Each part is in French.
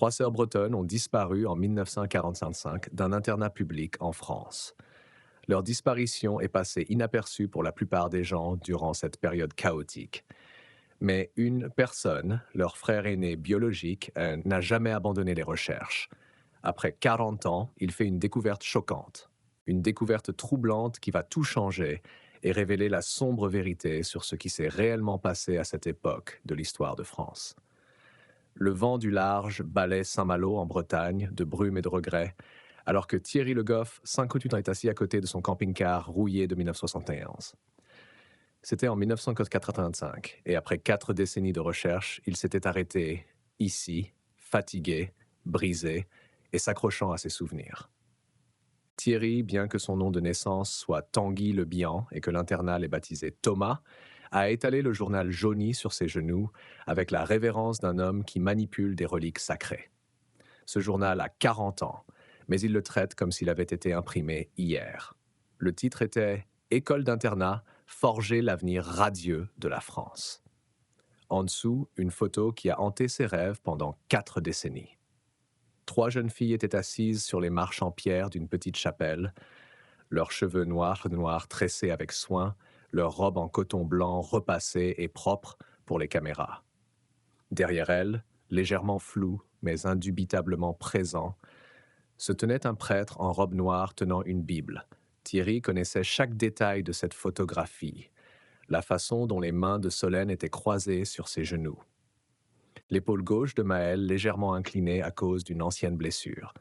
Trois sœurs bretonnes ont disparu en 1945 d'un internat public en France. Leur disparition est passée inaperçue pour la plupart des gens durant cette période chaotique. Mais une personne, leur frère aîné biologique, n'a jamais abandonné les recherches. Après 40 ans, il fait une découverte choquante. Une découverte troublante qui va tout changer et révéler la sombre vérité sur ce qui s'est réellement passé à cette époque de l'histoire de France. Le vent du large balaie Saint-Malo en Bretagne de brume et de regrets, alors que Thierry Le Goff s'inquiète est assis à côté de son camping-car rouillé de 1971. C'était en 1985, et après 4 décennies de recherche, il s'était arrêté, ici, fatigué, brisé, et s'accrochant à ses souvenirs. Thierry, bien que son nom de naissance soit Tanguy Le Bihan et que l'internat l'ait baptisé Thomas, a étalé le journal jauni sur ses genoux avec la révérence d'un homme qui manipule des reliques sacrées. Ce journal a 40 ans, mais il le traite comme s'il avait été imprimé hier. Le titre était École d'internat, forger l'avenir radieux de la France. En dessous, une photo qui a hanté ses rêves pendant 4 décennies. 3 jeunes filles étaient assises sur les marches en pierre d'une petite chapelle, leurs cheveux noirs tressés avec soin, leurs robes en coton blanc repassées et propres pour les caméras. Derrière elles, légèrement flou, mais indubitablement présent, se tenait un prêtre en robe noire tenant une Bible. Thierry connaissait chaque détail de cette photographie, la façon dont les mains de Solène étaient croisées sur ses genoux. L'épaule gauche de Maëlle légèrement inclinée à cause d'une ancienne blessure.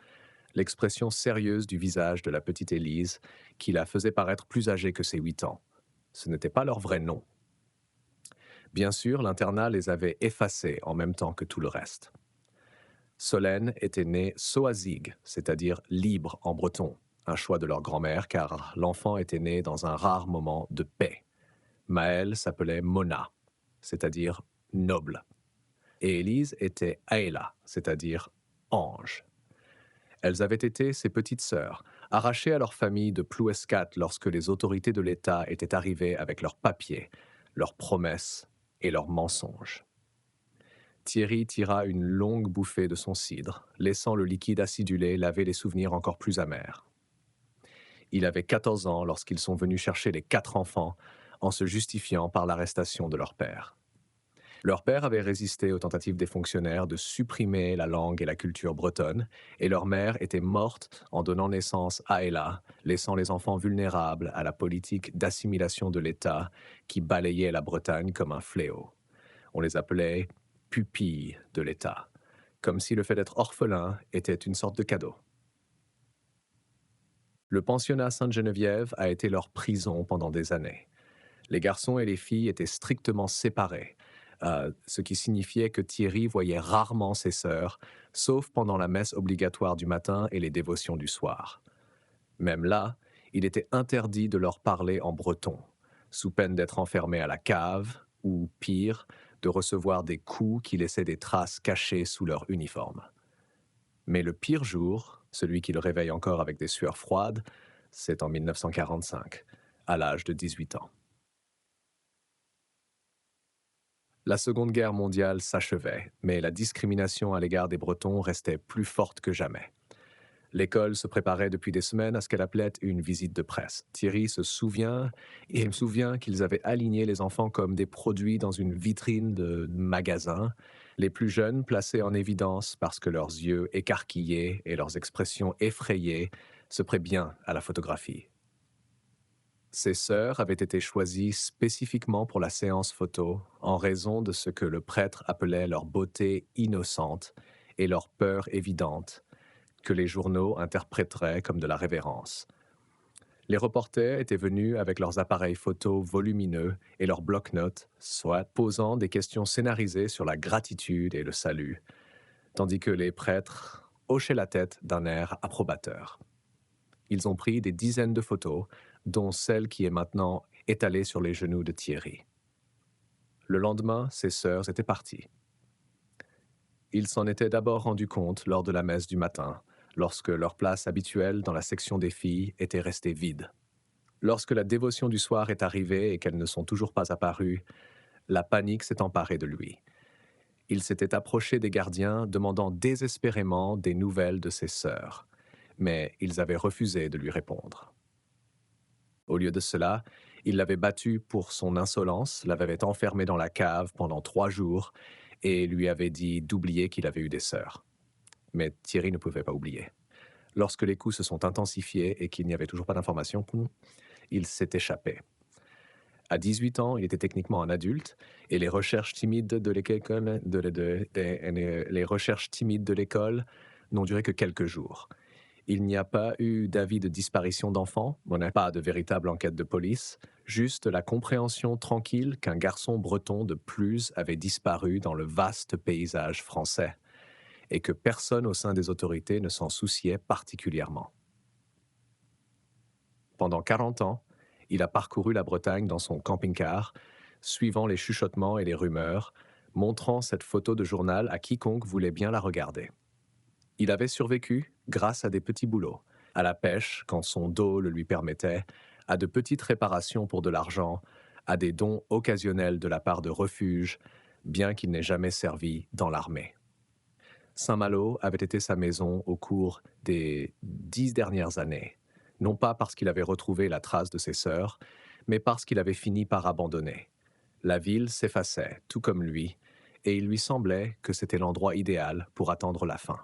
L'expression sérieuse du visage de la petite Élise, qui la faisait paraître plus âgée que ses 8 ans. Ce n'était pas leur vrai nom. Bien sûr, l'internat les avait effacés en même temps que tout le reste. Solène était née Soazig, c'est-à-dire libre en breton, un choix de leur grand-mère car l'enfant était né dans un rare moment de paix. Maëlle s'appelait Mona, c'est-à-dire noble. Et Élise était Aéla, c'est-à-dire ange. Elles avaient été ses petites sœurs, arrachées à leur famille de Plouescat lorsque les autorités de l'État étaient arrivées avec leurs papiers, leurs promesses et leurs mensonges. Thierry tira une longue bouffée de son cidre, laissant le liquide acidulé laver les souvenirs encore plus amers. Il avait 14 ans lorsqu'ils sont venus chercher les 4 enfants en se justifiant par l'arrestation de leur père. Leur père avait résisté aux tentatives des fonctionnaires de supprimer la langue et la culture bretonne, et leur mère était morte en donnant naissance à Ella, laissant les enfants vulnérables à la politique d'assimilation de l'État qui balayait la Bretagne comme un fléau. On les appelait pupilles de l'État, comme si le fait d'être orphelin était une sorte de cadeau. Le pensionnat Sainte-Geneviève a été leur prison pendant des années. Les garçons et les filles étaient strictement séparés, ce qui signifiait que Thierry voyait rarement ses sœurs, sauf pendant la messe obligatoire du matin et les dévotions du soir. Même là, il était interdit de leur parler en breton, sous peine d'être enfermé à la cave, ou pire, de recevoir des coups qui laissaient des traces cachées sous leur uniforme. Mais le pire jour, celui qui le réveille encore avec des sueurs froides, c'est en 1945, à l'âge de 18 ans. La Seconde Guerre mondiale s'achevait, mais la discrimination à l'égard des Bretons restait plus forte que jamais. L'école se préparait depuis des semaines à ce qu'elle appelait une visite de presse. Thierry se souvient, et il me souvient qu'ils avaient aligné les enfants comme des produits dans une vitrine de magasin, les plus jeunes placés en évidence parce que leurs yeux écarquillés et leurs expressions effrayées se prêtent bien à la photographie. Ses sœurs avaient été choisies spécifiquement pour la séance photo en raison de ce que le prêtre appelait leur beauté innocente et leur peur évidente, que les journaux interpréteraient comme de la révérence. Les reporters étaient venus avec leurs appareils photo volumineux et leurs bloc-notes, soit posant des questions scénarisées sur la gratitude et le salut, tandis que les prêtres hochaient la tête d'un air approbateur. Ils ont pris des dizaines de photos, dont celle qui est maintenant étalée sur les genoux de Thierry. Le lendemain, ses sœurs étaient parties. Ils s'en étaient d'abord rendus compte lors de la messe du matin, lorsque leur place habituelle dans la section des filles était restée vide. Lorsque la dévotion du soir est arrivée et qu'elles ne sont toujours pas apparues, la panique s'est emparée de lui. Il s'était approché des gardiens demandant désespérément des nouvelles de ses sœurs, mais ils avaient refusé de lui répondre. Au lieu de cela, il l'avait battu pour son insolence, l'avait enfermé dans la cave pendant 3 jours et lui avait dit d'oublier qu'il avait eu des sœurs. Mais Thierry ne pouvait pas oublier. Lorsque les coups se sont intensifiés et qu'il n'y avait toujours pas d'informations, il s'est échappé. À 18 ans, il était techniquement un adulte et les recherches timides de l'école, les recherches timides de l'école n'ont duré que quelques jours. Il n'y a pas eu d'avis de disparition d'enfants, on n'a pas de véritable enquête de police, juste la compréhension tranquille qu'un garçon breton de Plus avait disparu dans le vaste paysage français et que personne au sein des autorités ne s'en souciait particulièrement. Pendant 40 ans, il a parcouru la Bretagne dans son camping-car, suivant les chuchotements et les rumeurs, montrant cette photo de journal à quiconque voulait bien la regarder. Il avait survécu grâce à des petits boulots, à la pêche quand son dos le lui permettait, à de petites réparations pour de l'argent, à des dons occasionnels de la part de refuges, bien qu'il n'ait jamais servi dans l'armée. Saint-Malo avait été sa maison au cours des 10 dernières années, non pas parce qu'il avait retrouvé la trace de ses sœurs, mais parce qu'il avait fini par abandonner. La ville s'effaçait, tout comme lui, et il lui semblait que c'était l'endroit idéal pour attendre la fin.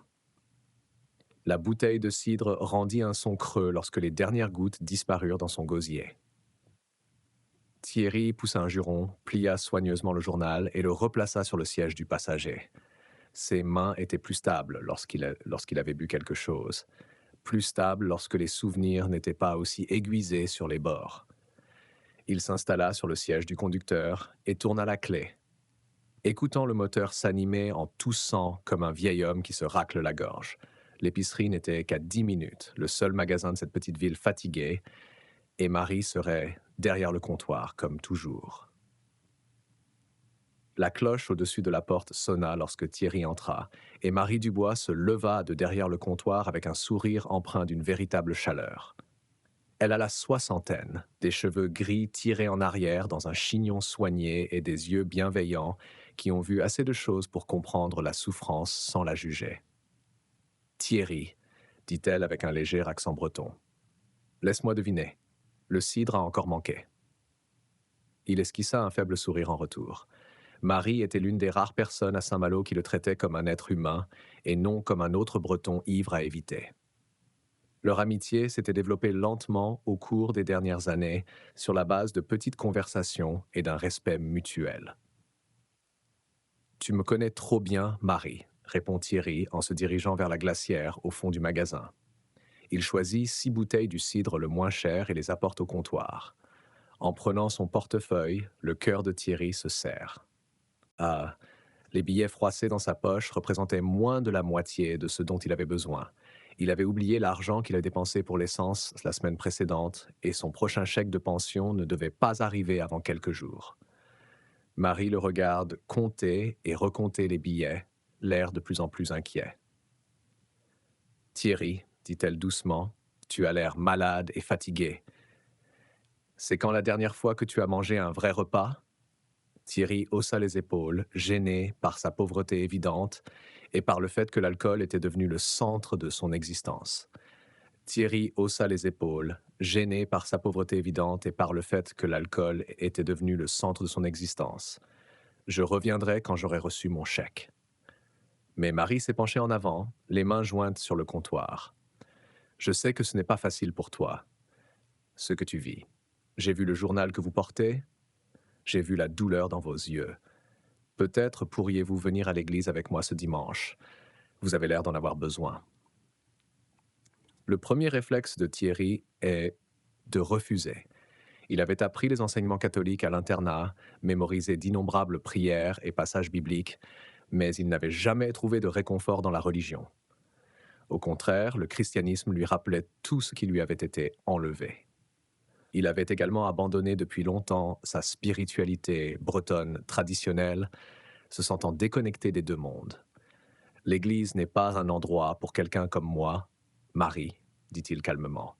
La bouteille de cidre rendit un son creux lorsque les dernières gouttes disparurent dans son gosier. Thierry poussa un juron, plia soigneusement le journal et le replaça sur le siège du passager. Ses mains étaient plus stables lorsqu'il avait bu quelque chose, plus stables lorsque les souvenirs n'étaient pas aussi aiguisés sur les bords. Il s'installa sur le siège du conducteur et tourna la clé, écoutant le moteur s'animer en toussant comme un vieil homme qui se racle la gorge. L'épicerie n'était qu'à 10 minutes, le seul magasin de cette petite ville fatiguée, et Marie serait derrière le comptoir, comme toujours. La cloche au-dessus de la porte sonna lorsque Thierry entra, et Marie Dubois se leva de derrière le comptoir avec un sourire empreint d'une véritable chaleur. Elle a la soixantaine, des cheveux gris tirés en arrière dans un chignon soigné et des yeux bienveillants qui ont vu assez de choses pour comprendre la souffrance sans la juger. « Thierry », dit-elle avec un léger accent breton. « Laisse-moi deviner, le cidre a encore manqué. » Il esquissa un faible sourire en retour. Marie était l'une des rares personnes à Saint-Malo qui le traitait comme un être humain et non comme un autre breton ivre à éviter. Leur amitié s'était développée lentement au cours des dernières années sur la base de petites conversations et d'un respect mutuel. « Tu me connais trop bien, Marie », répond Thierry en se dirigeant vers la glacière au fond du magasin. Il choisit 6 bouteilles du cidre le moins cher et les apporte au comptoir. En prenant son portefeuille, le cœur de Thierry se serre. Ah, les billets froissés dans sa poche représentaient moins de la moitié de ce dont il avait besoin. Il avait oublié l'argent qu'il avait dépensé pour l'essence la semaine précédente et son prochain chèque de pension ne devait pas arriver avant quelques jours. Marie le regarde compter et recompter les billets, l'air de plus en plus inquiet. « Thierry, dit-elle doucement, tu as l'air malade et fatigué. C'est quand la dernière fois que tu as mangé un vrai repas ?» Thierry haussa les épaules, gêné par sa pauvreté évidente et par le fait que l'alcool était devenu le centre de son existence. Thierry haussa les épaules, gêné par sa pauvreté évidente et par le fait que l'alcool était devenu le centre de son existence. « Je reviendrai quand j'aurai reçu mon chèque. » Mais Marie s'est penchée en avant, les mains jointes sur le comptoir. « Je sais que ce n'est pas facile pour toi, ce que tu vis. J'ai vu le journal que vous portez. J'ai vu la douleur dans vos yeux. Peut-être pourriez-vous venir à l'église avec moi ce dimanche. Vous avez l'air d'en avoir besoin. » Le premier réflexe de Thierry est de refuser. Il avait appris les enseignements catholiques à l'internat, mémorisé d'innombrables prières et passages bibliques, mais il n'avait jamais trouvé de réconfort dans la religion. Au contraire, le christianisme lui rappelait tout ce qui lui avait été enlevé. Il avait également abandonné depuis longtemps sa spiritualité bretonne traditionnelle, se sentant déconnecté des deux mondes. « L'Église n'est pas un endroit pour quelqu'un comme moi, Marie, dit-il calmement.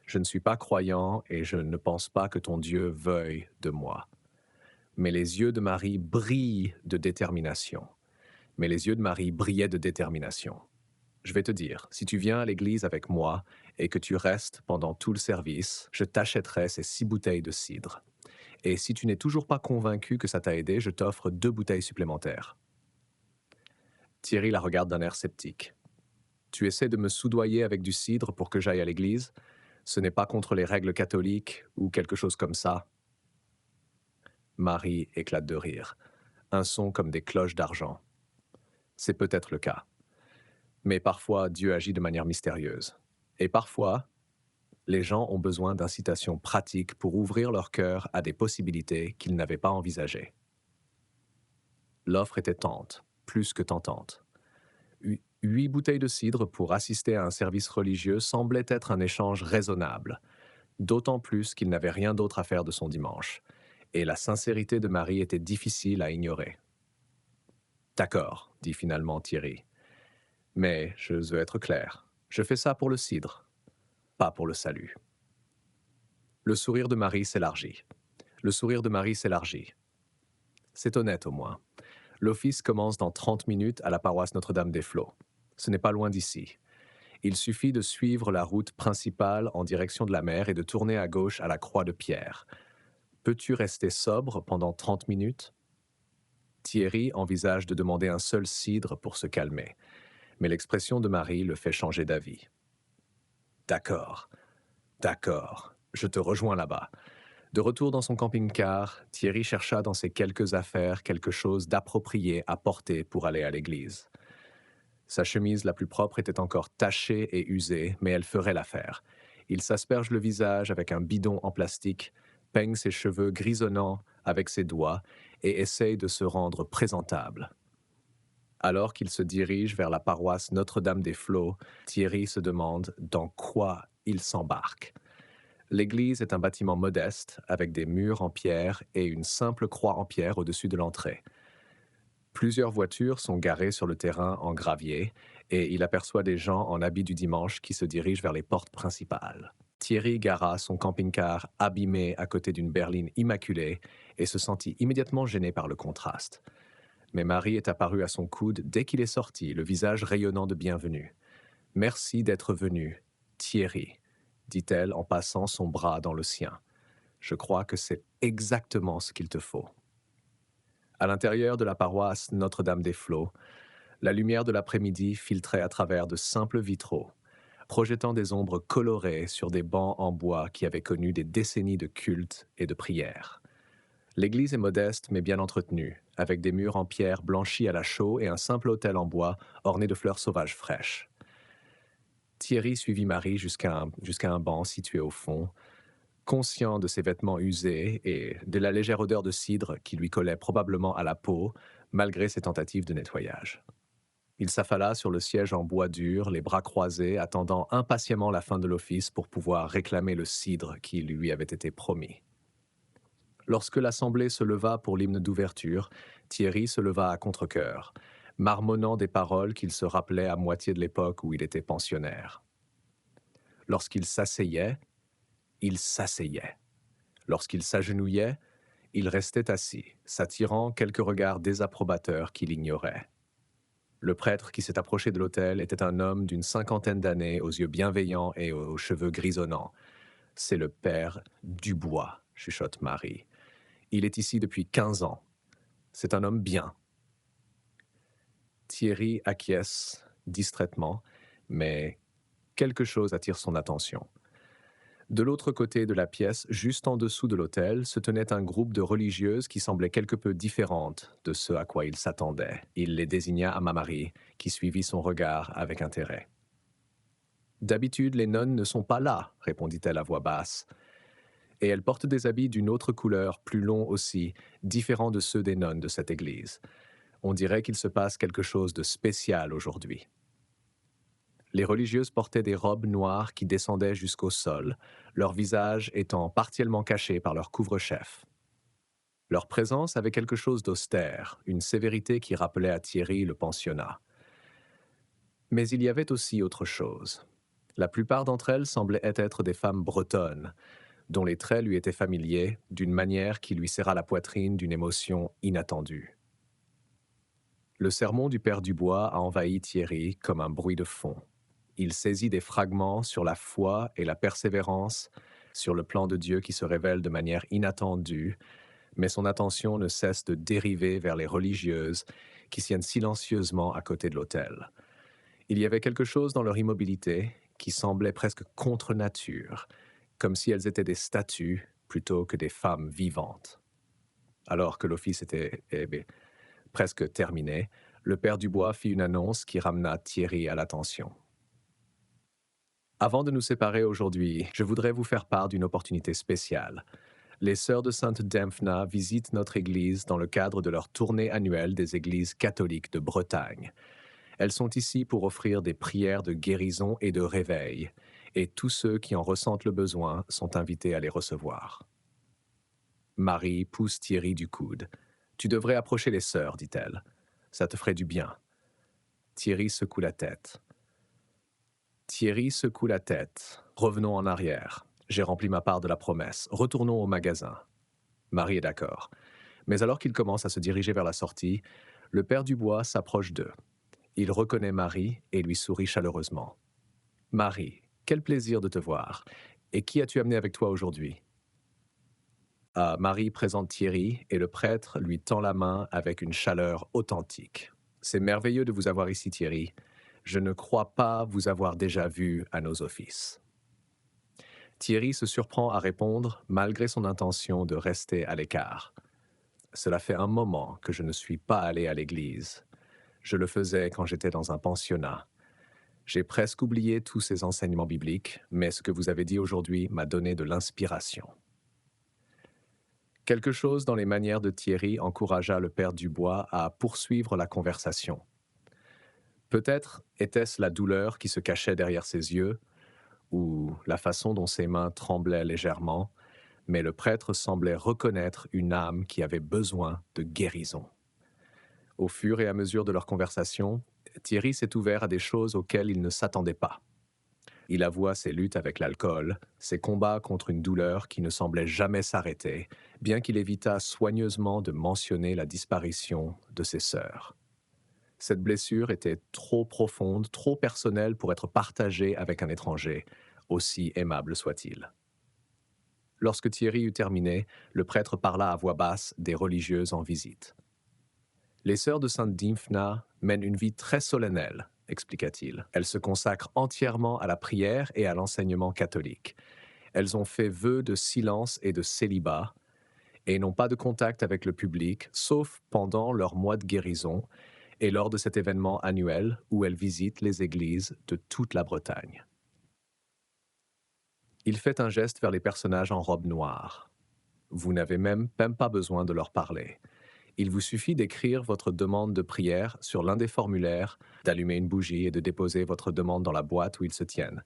Je ne suis pas croyant et je ne pense pas que ton Dieu veuille de moi. » Mais les yeux de Marie brillent de détermination. Mais les yeux de Marie brillaient de détermination. Je vais te dire, si tu viens à l'église avec moi et que tu restes pendant tout le service, je t'achèterai ces 6 bouteilles de cidre. Et si tu n'es toujours pas convaincu que ça t'a aidé, je t'offre 2 bouteilles supplémentaires. Thierry la regarde d'un air sceptique. Tu essaies de me soudoyer avec du cidre pour que j'aille à l'église? Ce n'est pas contre les règles catholiques ou quelque chose comme ça. Marie éclate de rire. Un son comme des cloches d'argent. C'est peut-être le cas. Mais parfois, Dieu agit de manière mystérieuse. Et parfois, les gens ont besoin d'incitations pratiques pour ouvrir leur cœur à des possibilités qu'ils n'avaient pas envisagées. L'offre était tente, plus que tentante. 8 bouteilles de cidre pour assister à un service religieux semblait être un échange raisonnable, d'autant plus qu'il n'avait rien d'autre à faire de son dimanche, et la sincérité de Marie était difficile à ignorer. D'accord, dit finalement Thierry, mais je veux être clair, je fais ça pour le cidre, pas pour le salut. Le sourire de Marie s'élargit. Le sourire de Marie s'élargit. C'est honnête au moins. L'office commence dans 30 minutes à la paroisse Notre-Dame-des-Flots. Ce n'est pas loin d'ici. Il suffit de suivre la route principale en direction de la mer et de tourner à gauche à la Croix de Pierre. Peux-tu rester sobre pendant 30 minutes? Thierry envisage de demander un seul cidre pour se calmer, mais l'expression de Marie le fait changer d'avis. D'accord, d'accord, je te rejoins là-bas. De retour dans son camping-car, Thierry chercha dans ses quelques affaires quelque chose d'approprié à porter pour aller à l'église. Sa chemise la plus propre était encore tachée et usée, mais elle ferait l'affaire. Il s'asperge le visage avec un bidon en plastique, peigne ses cheveux grisonnants avec ses doigts et essaye de se rendre présentable. Alors qu'il se dirige vers la paroisse Notre-Dame-des-Flots, Thierry se demande dans quoi il s'embarque. L'église est un bâtiment modeste, avec des murs en pierre et une simple croix en pierre au-dessus de l'entrée. Plusieurs voitures sont garées sur le terrain en gravier et il aperçoit des gens en habit du dimanche qui se dirigent vers les portes principales. Thierry gara son camping-car abîmé à côté d'une berline immaculée et se sentit immédiatement gêné par le contraste. Mais Marie est apparue à son coude dès qu'il est sorti, le visage rayonnant de bienvenue. « Merci d'être venu, Thierry », dit-elle en passant son bras dans le sien. « Je crois que c'est exactement ce qu'il te faut. » À l'intérieur de la paroisse Notre-Dame-des-Flots, la lumière de l'après-midi filtrait à travers de simples vitraux, projetant des ombres colorées sur des bancs en bois qui avaient connu des décennies de culte et de prière. L'église est modeste mais bien entretenue, avec des murs en pierre blanchis à la chaux et un simple autel en bois orné de fleurs sauvages fraîches. Thierry suivit Marie jusqu'à un banc situé au fond, conscient de ses vêtements usés et de la légère odeur de cidre qui lui collait probablement à la peau, malgré ses tentatives de nettoyage. Il s'affala sur le siège en bois dur, les bras croisés, attendant impatiemment la fin de l'office pour pouvoir réclamer le cidre qui lui avait été promis. Lorsque l'assemblée se leva pour l'hymne d'ouverture, Thierry se leva à contre-cœur, marmonnant des paroles qu'il se rappelait à moitié de l'époque où il était pensionnaire. Lorsqu'il s'asseyait, il s'asseyait. Lorsqu'il s'agenouillait, il restait assis, s'attirant quelques regards désapprobateurs qu'il ignorait. Le prêtre qui s'est approché de l'autel était un homme d'une 50aine d'années, aux yeux bienveillants et aux cheveux grisonnants. « C'est le père Dubois », chuchote Marie. « Il est ici depuis 15 ans. C'est un homme bien. » Thierry acquiesce distraitement, mais quelque chose attire son attention. De l'autre côté de la pièce, juste en dessous de l'autel, se tenait un groupe de religieuses qui semblaient quelque peu différentes de ce à quoi il s'attendait. Il les désigna à Marie, qui suivit son regard avec intérêt. « D'habitude, les nonnes ne sont pas là, » répondit-elle à voix basse. « Et elles portent des habits d'une autre couleur, plus longs aussi, différents de ceux des nonnes de cette église. On dirait qu'il se passe quelque chose de spécial aujourd'hui. » Les religieuses portaient des robes noires qui descendaient jusqu'au sol, leur visage étant partiellement caché par leur couvre-chef. Leur présence avait quelque chose d'austère, une sévérité qui rappelait à Thierry le pensionnat. Mais il y avait aussi autre chose. La plupart d'entre elles semblaient être des femmes bretonnes, dont les traits lui étaient familiers, d'une manière qui lui serra la poitrine d'une émotion inattendue. Le sermon du père Dubois a envahi Thierry comme un bruit de fond. Il saisit des fragments sur la foi et la persévérance, sur le plan de Dieu qui se révèle de manière inattendue, mais son attention ne cesse de dériver vers les religieuses qui tiennent silencieusement à côté de l'autel. Il y avait quelque chose dans leur immobilité qui semblait presque contre nature, comme si elles étaient des statues plutôt que des femmes vivantes. Alors que l'office était presque terminé, le père Dubois fit une annonce qui ramena Thierry à l'attention. Avant de nous séparer aujourd'hui, je voudrais vous faire part d'une opportunité spéciale. Les Sœurs de Sainte Dymphna visitent notre Église dans le cadre de leur tournée annuelle des Églises catholiques de Bretagne. Elles sont ici pour offrir des prières de guérison et de réveil, et tous ceux qui en ressentent le besoin sont invités à les recevoir. Marie pousse Thierry du coude. « Tu devrais approcher les sœurs, dit-elle. Ça te ferait du bien. » Thierry secoue la tête. Revenons en arrière. J'ai rempli ma part de la promesse. Retournons au magasin. Marie est d'accord. Mais alors qu'il commence à se diriger vers la sortie, le père Dubois s'approche d'eux. Il reconnaît Marie et lui sourit chaleureusement. « Marie, quel plaisir de te voir. Et qui as-tu amené avec toi aujourd'hui ?» Marie présente Thierry et le prêtre lui tend la main avec une chaleur authentique. « C'est merveilleux de vous avoir ici, Thierry. Je ne crois pas vous avoir déjà vu à nos offices. » Thierry se surprend à répondre malgré son intention de rester à l'écart. « Cela fait un moment que je ne suis pas allé à l'église. Je le faisais quand j'étais dans un pensionnat. J'ai presque oublié tous ces enseignements bibliques, mais ce que vous avez dit aujourd'hui m'a donné de l'inspiration. » Quelque chose dans les manières de Thierry encouragea le père Dubois à poursuivre la conversation. Peut-être était-ce la douleur qui se cachait derrière ses yeux, ou la façon dont ses mains tremblaient légèrement, mais le prêtre semblait reconnaître une âme qui avait besoin de guérison. Au fur et à mesure de leur conversation, Thierry s'est ouvert à des choses auxquelles il ne s'attendait pas. Il avoua ses luttes avec l'alcool, ses combats contre une douleur qui ne semblait jamais s'arrêter, bien qu'il évita soigneusement de mentionner la disparition de ses sœurs. Cette blessure était trop profonde, trop personnelle pour être partagée avec un étranger, aussi aimable soit-il. Lorsque Thierry eut terminé, le prêtre parla à voix basse des religieuses en visite. « Les sœurs de Sainte Dymphna mènent une vie très solennelle, » expliqua-t-il. « Elles se consacrent entièrement à la prière et à l'enseignement catholique. Elles ont fait vœu de silence et de célibat et n'ont pas de contact avec le public, sauf pendant leur mois de guérison et lors de cet événement annuel où elles visitent les églises de toute la Bretagne. » Il fait un geste vers les personnages en robe noire. « Vous n'avez même pas besoin de leur parler. Il vous suffit d'écrire votre demande de prière sur l'un des formulaires, d'allumer une bougie et de déposer votre demande dans la boîte où ils se tiennent.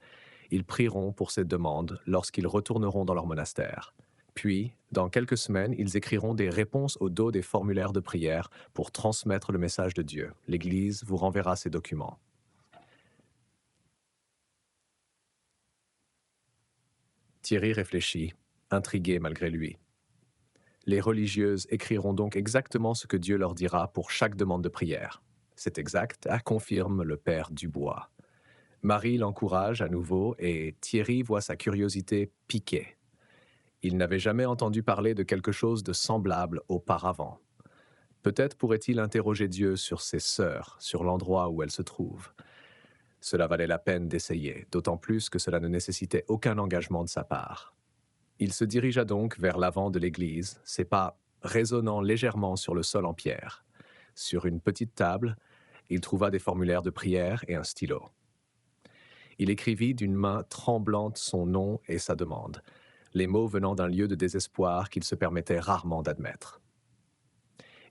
Ils prieront pour cette demande lorsqu'ils retourneront dans leur monastère. Puis, dans quelques semaines, ils écriront des réponses au dos des formulaires de prière pour transmettre le message de Dieu. L'Église vous renverra ces documents. » Thierry réfléchit, intrigué malgré lui. Les religieuses écriront donc exactement ce que Dieu leur dira pour chaque demande de prière. C'est exact, confirme le père Dubois. Marie l'encourage à nouveau et Thierry voit sa curiosité piquer. Il n'avait jamais entendu parler de quelque chose de semblable auparavant. Peut-être pourrait-il interroger Dieu sur ses sœurs, sur l'endroit où elles se trouvent. Cela valait la peine d'essayer, d'autant plus que cela ne nécessitait aucun engagement de sa part. Il se dirigea donc vers l'avant de l'église, ses pas résonnant légèrement sur le sol en pierre. Sur une petite table, il trouva des formulaires de prière et un stylo. Il écrivit d'une main tremblante son nom et sa demande, les mots venant d'un lieu de désespoir qu'il se permettait rarement d'admettre.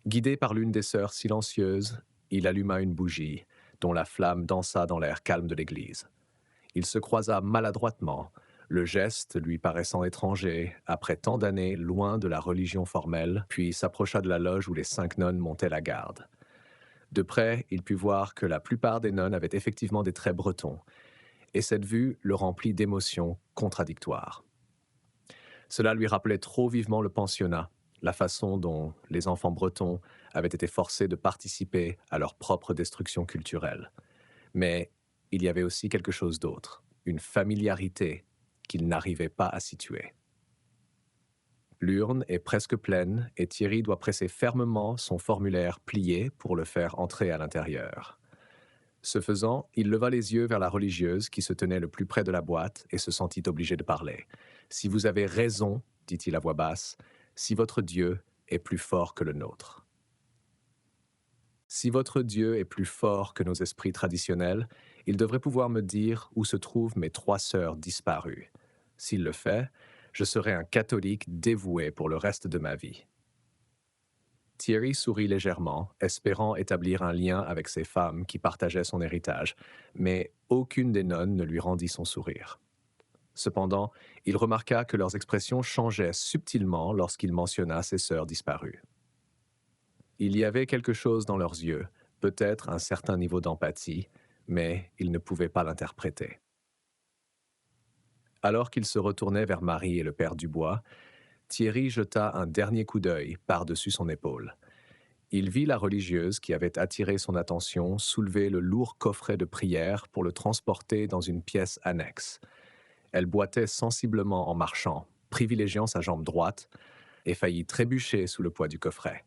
Guidé par l'une des sœurs silencieuses, il alluma une bougie, dont la flamme dansa dans l'air calme de l'église. Il se croisa maladroitement, le geste lui paraissant étranger, après tant d'années loin de la religion formelle, puis s'approcha de la loge où les 5 nonnes montaient la garde. De près, il put voir que la plupart des nonnes avaient effectivement des traits bretons, et cette vue le remplit d'émotions contradictoires. Cela lui rappelait trop vivement le pensionnat, la façon dont les enfants bretons avaient été forcés de participer à leur propre destruction culturelle. Mais il y avait aussi quelque chose d'autre, une familiarité qu'ils n'arrivaient pas à situer. L'urne est presque pleine et Thierry doit presser fermement son formulaire plié pour le faire entrer à l'intérieur. Ce faisant, il leva les yeux vers la religieuse qui se tenait le plus près de la boîte et se sentit obligé de parler. Si vous avez raison, dit-il à voix basse, si votre Dieu est plus fort que le nôtre. Si votre Dieu est plus fort que nos esprits traditionnels, il devrait pouvoir me dire où se trouvent mes 3 sœurs disparues. S'il le fait, je serai un catholique dévoué pour le reste de ma vie. Thierry sourit légèrement, espérant établir un lien avec ces femmes qui partageaient son héritage, mais aucune des nonnes ne lui rendit son sourire. Cependant, il remarqua que leurs expressions changeaient subtilement lorsqu'il mentionna ses sœurs disparues. Il y avait quelque chose dans leurs yeux, peut-être un certain niveau d'empathie, mais il ne pouvait pas l'interpréter. Alors qu'il se retournait vers Marie et le père Dubois, Thierry jeta un dernier coup d'œil par-dessus son épaule. Il vit la religieuse qui avait attiré son attention soulever le lourd coffret de prière pour le transporter dans une pièce annexe. Elle boitait sensiblement en marchant, privilégiant sa jambe droite, et faillit trébucher sous le poids du coffret.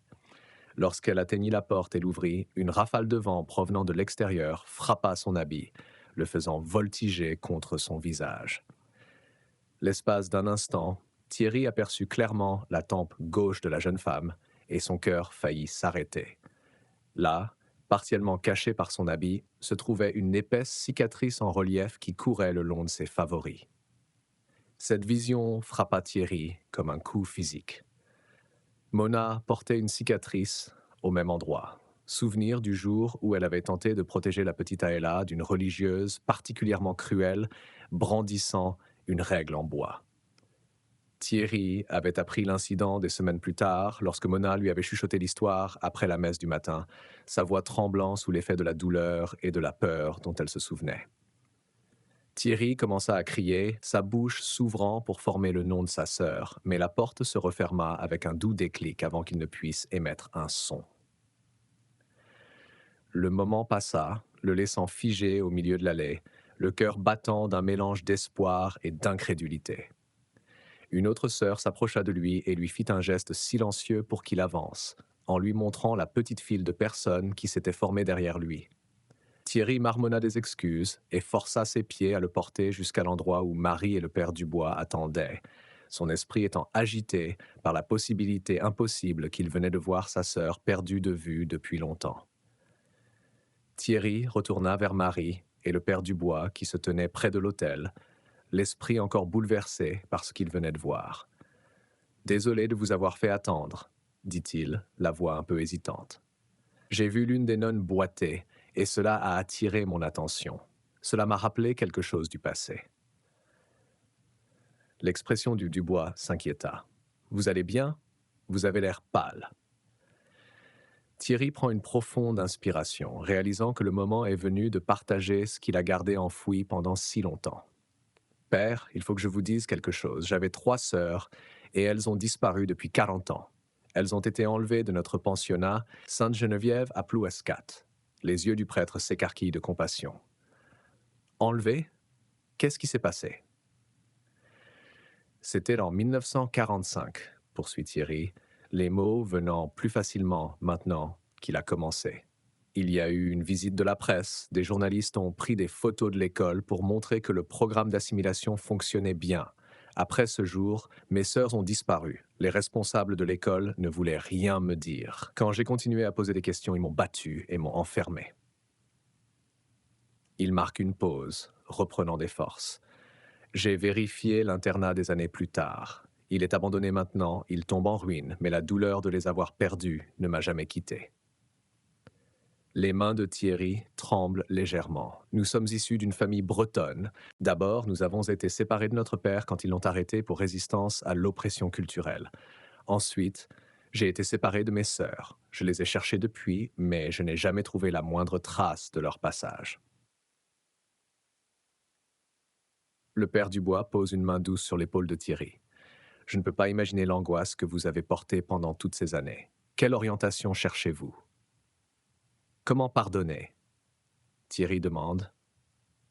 Lorsqu'elle atteignit la porte et l'ouvrit, une rafale de vent provenant de l'extérieur frappa son habit, le faisant voltiger contre son visage. L'espace d'un instant, Thierry aperçut clairement la tempe gauche de la jeune femme, et son cœur faillit s'arrêter. Là, partiellement cachée par son habit, se trouvait une épaisse cicatrice en relief qui courait le long de ses favoris. Cette vision frappa Thierry comme un coup physique. Mona portait une cicatrice au même endroit, souvenir du jour où elle avait tenté de protéger la petite Aëla d'une religieuse particulièrement cruelle, brandissant une règle en bois. Thierry avait appris l'incident des semaines plus tard, lorsque Mona lui avait chuchoté l'histoire après la messe du matin, sa voix tremblant sous l'effet de la douleur et de la peur dont elle se souvenait. Thierry commença à crier, sa bouche s'ouvrant pour former le nom de sa sœur, mais la porte se referma avec un doux déclic avant qu'il ne puisse émettre un son. Le moment passa, le laissant figé au milieu de l'allée, le cœur battant d'un mélange d'espoir et d'incrédulité. Une autre sœur s'approcha de lui et lui fit un geste silencieux pour qu'il avance, en lui montrant la petite file de personnes qui s'était formée derrière lui. Thierry marmonna des excuses et força ses pieds à le porter jusqu'à l'endroit où Marie et le père Dubois attendaient, son esprit étant agité par la possibilité impossible qu'il venait de voir sa sœur perdue de vue depuis longtemps. Thierry retourna vers Marie et le père Dubois qui se tenaient près de l'autel, l'esprit encore bouleversé par ce qu'il venait de voir. « Désolé de vous avoir fait attendre, » dit-il, la voix un peu hésitante. « J'ai vu l'une des nonnes boiter, et cela a attiré mon attention. Cela m'a rappelé quelque chose du passé. » L'expression du Dubois s'inquiéta. « Vous allez bien? Vous avez l'air pâle. » Thierry prend une profonde inspiration, réalisant que le moment est venu de partager ce qu'il a gardé enfoui pendant si longtemps. « Père, il faut que je vous dise quelque chose. J'avais 3 sœurs, et elles ont disparu depuis 40 ans. Elles ont été enlevées de notre pensionnat Sainte-Geneviève à Plouescat. » Les yeux du prêtre s'écarquillent de compassion. « Enlevées? Qu'est-ce qui s'est passé? » « C'était en 1945, poursuit Thierry, les mots venant plus facilement maintenant qu'il a commencé. Il y a eu une visite de la presse, des journalistes ont pris des photos de l'école pour montrer que le programme d'assimilation fonctionnait bien. Après ce jour, mes sœurs ont disparu. Les responsables de l'école ne voulaient rien me dire. Quand j'ai continué à poser des questions, ils m'ont battu et m'ont enfermé. Il marque une pause, reprenant des forces. J'ai vérifié l'internat des années plus tard. Il est abandonné maintenant, il tombe en ruine, mais la douleur de les avoir perdus ne m'a jamais quitté. Les mains de Thierry tremblent légèrement. Nous sommes issus d'une famille bretonne. D'abord, nous avons été séparés de notre père quand ils l'ont arrêté pour résistance à l'oppression culturelle. Ensuite, j'ai été séparé de mes sœurs. Je les ai cherchées depuis, mais je n'ai jamais trouvé la moindre trace de leur passage. Le père Dubois pose une main douce sur l'épaule de Thierry. Je ne peux pas imaginer l'angoisse que vous avez portée pendant toutes ces années. Quelle orientation cherchez-vous? Comment pardonner? Thierry demande.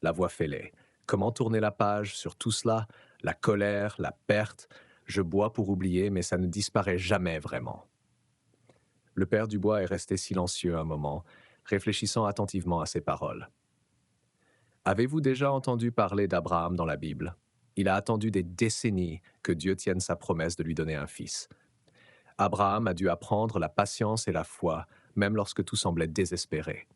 La voix fêlée. Comment tourner la page sur tout cela? La colère, la perte. Je bois pour oublier, mais ça ne disparaît jamais vraiment. Le père Dubois est resté silencieux un moment, réfléchissant attentivement à ses paroles. Avez-vous déjà entendu parler d'Abraham dans la Bible? Il a attendu des décennies que Dieu tienne sa promesse de lui donner un fils. Abraham a dû apprendre la patience et la foi, même lorsque tout semblait désespéré.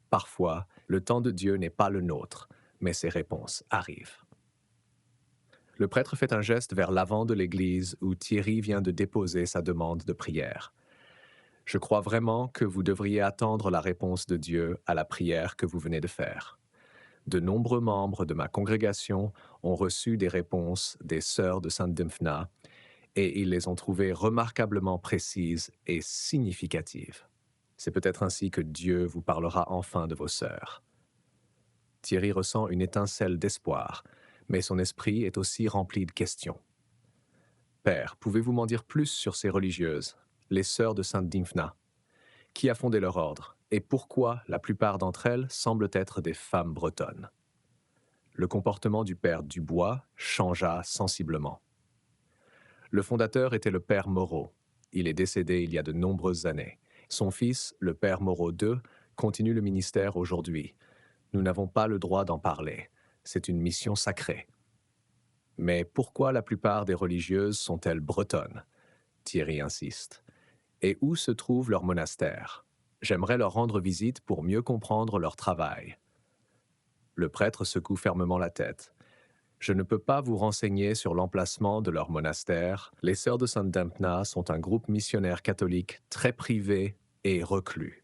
Parfois, le temps de Dieu n'est pas le nôtre, mais ses réponses arrivent. Le prêtre fait un geste vers l'avant de l'église où Thierry vient de déposer sa demande de prière. Je crois vraiment que vous devriez attendre la réponse de Dieu à la prière que vous venez de faire. De nombreux membres de ma congrégation ont reçu des réponses des sœurs de Sainte Dymphna et ils les ont trouvées remarquablement précises et significatives. C'est peut-être ainsi que Dieu vous parlera enfin de vos sœurs. Thierry ressent une étincelle d'espoir, mais son esprit est aussi rempli de questions. Père, pouvez-vous m'en dire plus sur ces religieuses, les sœurs de Sainte Dymphna? Qui a fondé leur ordre et pourquoi la plupart d'entre elles semblent être des femmes bretonnes? Le comportement du père Dubois changea sensiblement. Le fondateur était le père Moreau. Il est décédé il y a de nombreuses années. Son fils, le père Moreau II, continue le ministère aujourd'hui. Nous n'avons pas le droit d'en parler. C'est une mission sacrée. Mais pourquoi la plupart des religieuses sont-elles bretonnes? Thierry insiste. Et où se trouve leur monastère? J'aimerais leur rendre visite pour mieux comprendre leur travail. Le prêtre secoue fermement la tête. Je ne peux pas vous renseigner sur l'emplacement de leur monastère. Les Sœurs de Sainte Dymphna sont un groupe missionnaire catholique très privé et reclus.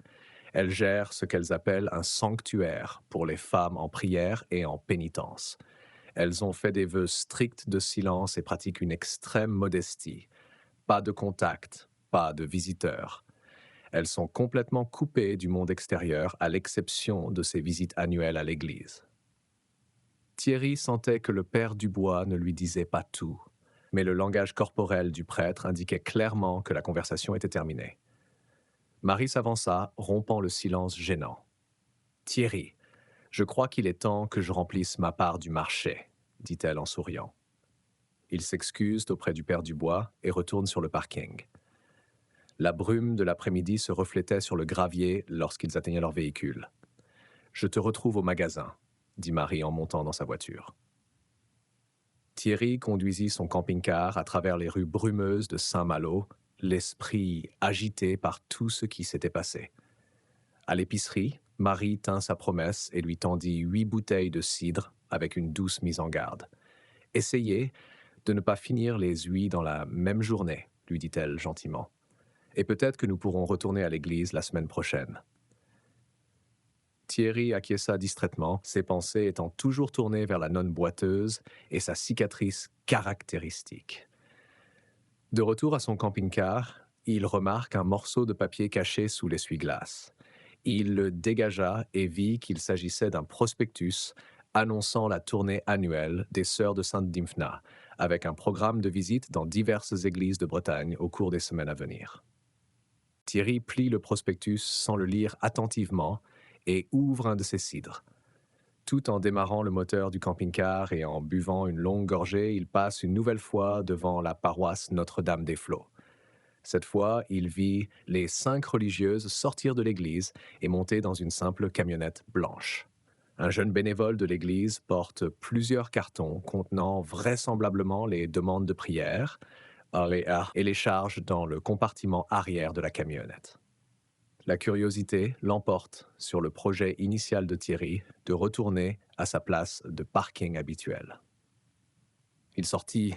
Elles gèrent ce qu'elles appellent un sanctuaire pour les femmes en prière et en pénitence. Elles ont fait des vœux stricts de silence et pratiquent une extrême modestie. Pas de contact, pas de visiteurs. Elles sont complètement coupées du monde extérieur à l'exception de ces visites annuelles à l'église. Thierry sentait que le père Dubois ne lui disait pas tout, mais le langage corporel du prêtre indiquait clairement que la conversation était terminée. Marie s'avança, rompant le silence gênant. « Thierry, je crois qu'il est temps que je remplisse ma part du marché, » dit-elle en souriant. Ils s'excusent auprès du père Dubois et retournent sur le parking. La brume de l'après-midi se reflétait sur le gravier lorsqu'ils atteignaient leur véhicule. « Je te retrouve au magasin », dit Marie en montant dans sa voiture. Thierry conduisit son camping-car à travers les rues brumeuses de Saint-Malo, l'esprit agité par tout ce qui s'était passé. À l'épicerie, Marie tint sa promesse et lui tendit 8 bouteilles de cidre avec une douce mise en garde. « Essayez de ne pas finir les huit dans la même journée, » lui dit-elle gentiment. « Et peut-être que nous pourrons retourner à l'église la semaine prochaine. » Thierry acquiesça distraitement, ses pensées étant toujours tournées vers la nonne boiteuse et sa cicatrice caractéristique. De retour à son camping-car, il remarque un morceau de papier caché sous l'essuie-glace. Il le dégagea et vit qu'il s'agissait d'un prospectus annonçant la tournée annuelle des Sœurs de Sainte Dymphna, avec un programme de visite dans diverses églises de Bretagne au cours des semaines à venir. Thierry plie le prospectus sans le lire attentivement et ouvre un de ses cidres. Tout en démarrant le moteur du camping-car et en buvant une longue gorgée, il passe une nouvelle fois devant la paroisse Notre-Dame-des-Flots. Cette fois, il vit les 5 religieuses sortir de l'église et monter dans une simple camionnette blanche. Un jeune bénévole de l'église porte plusieurs cartons contenant vraisemblablement les demandes de prière et les charge dans le compartiment arrière de la camionnette. La curiosité l'emporte sur le projet initial de Thierry de retourner à sa place de parking habituelle. Il sortit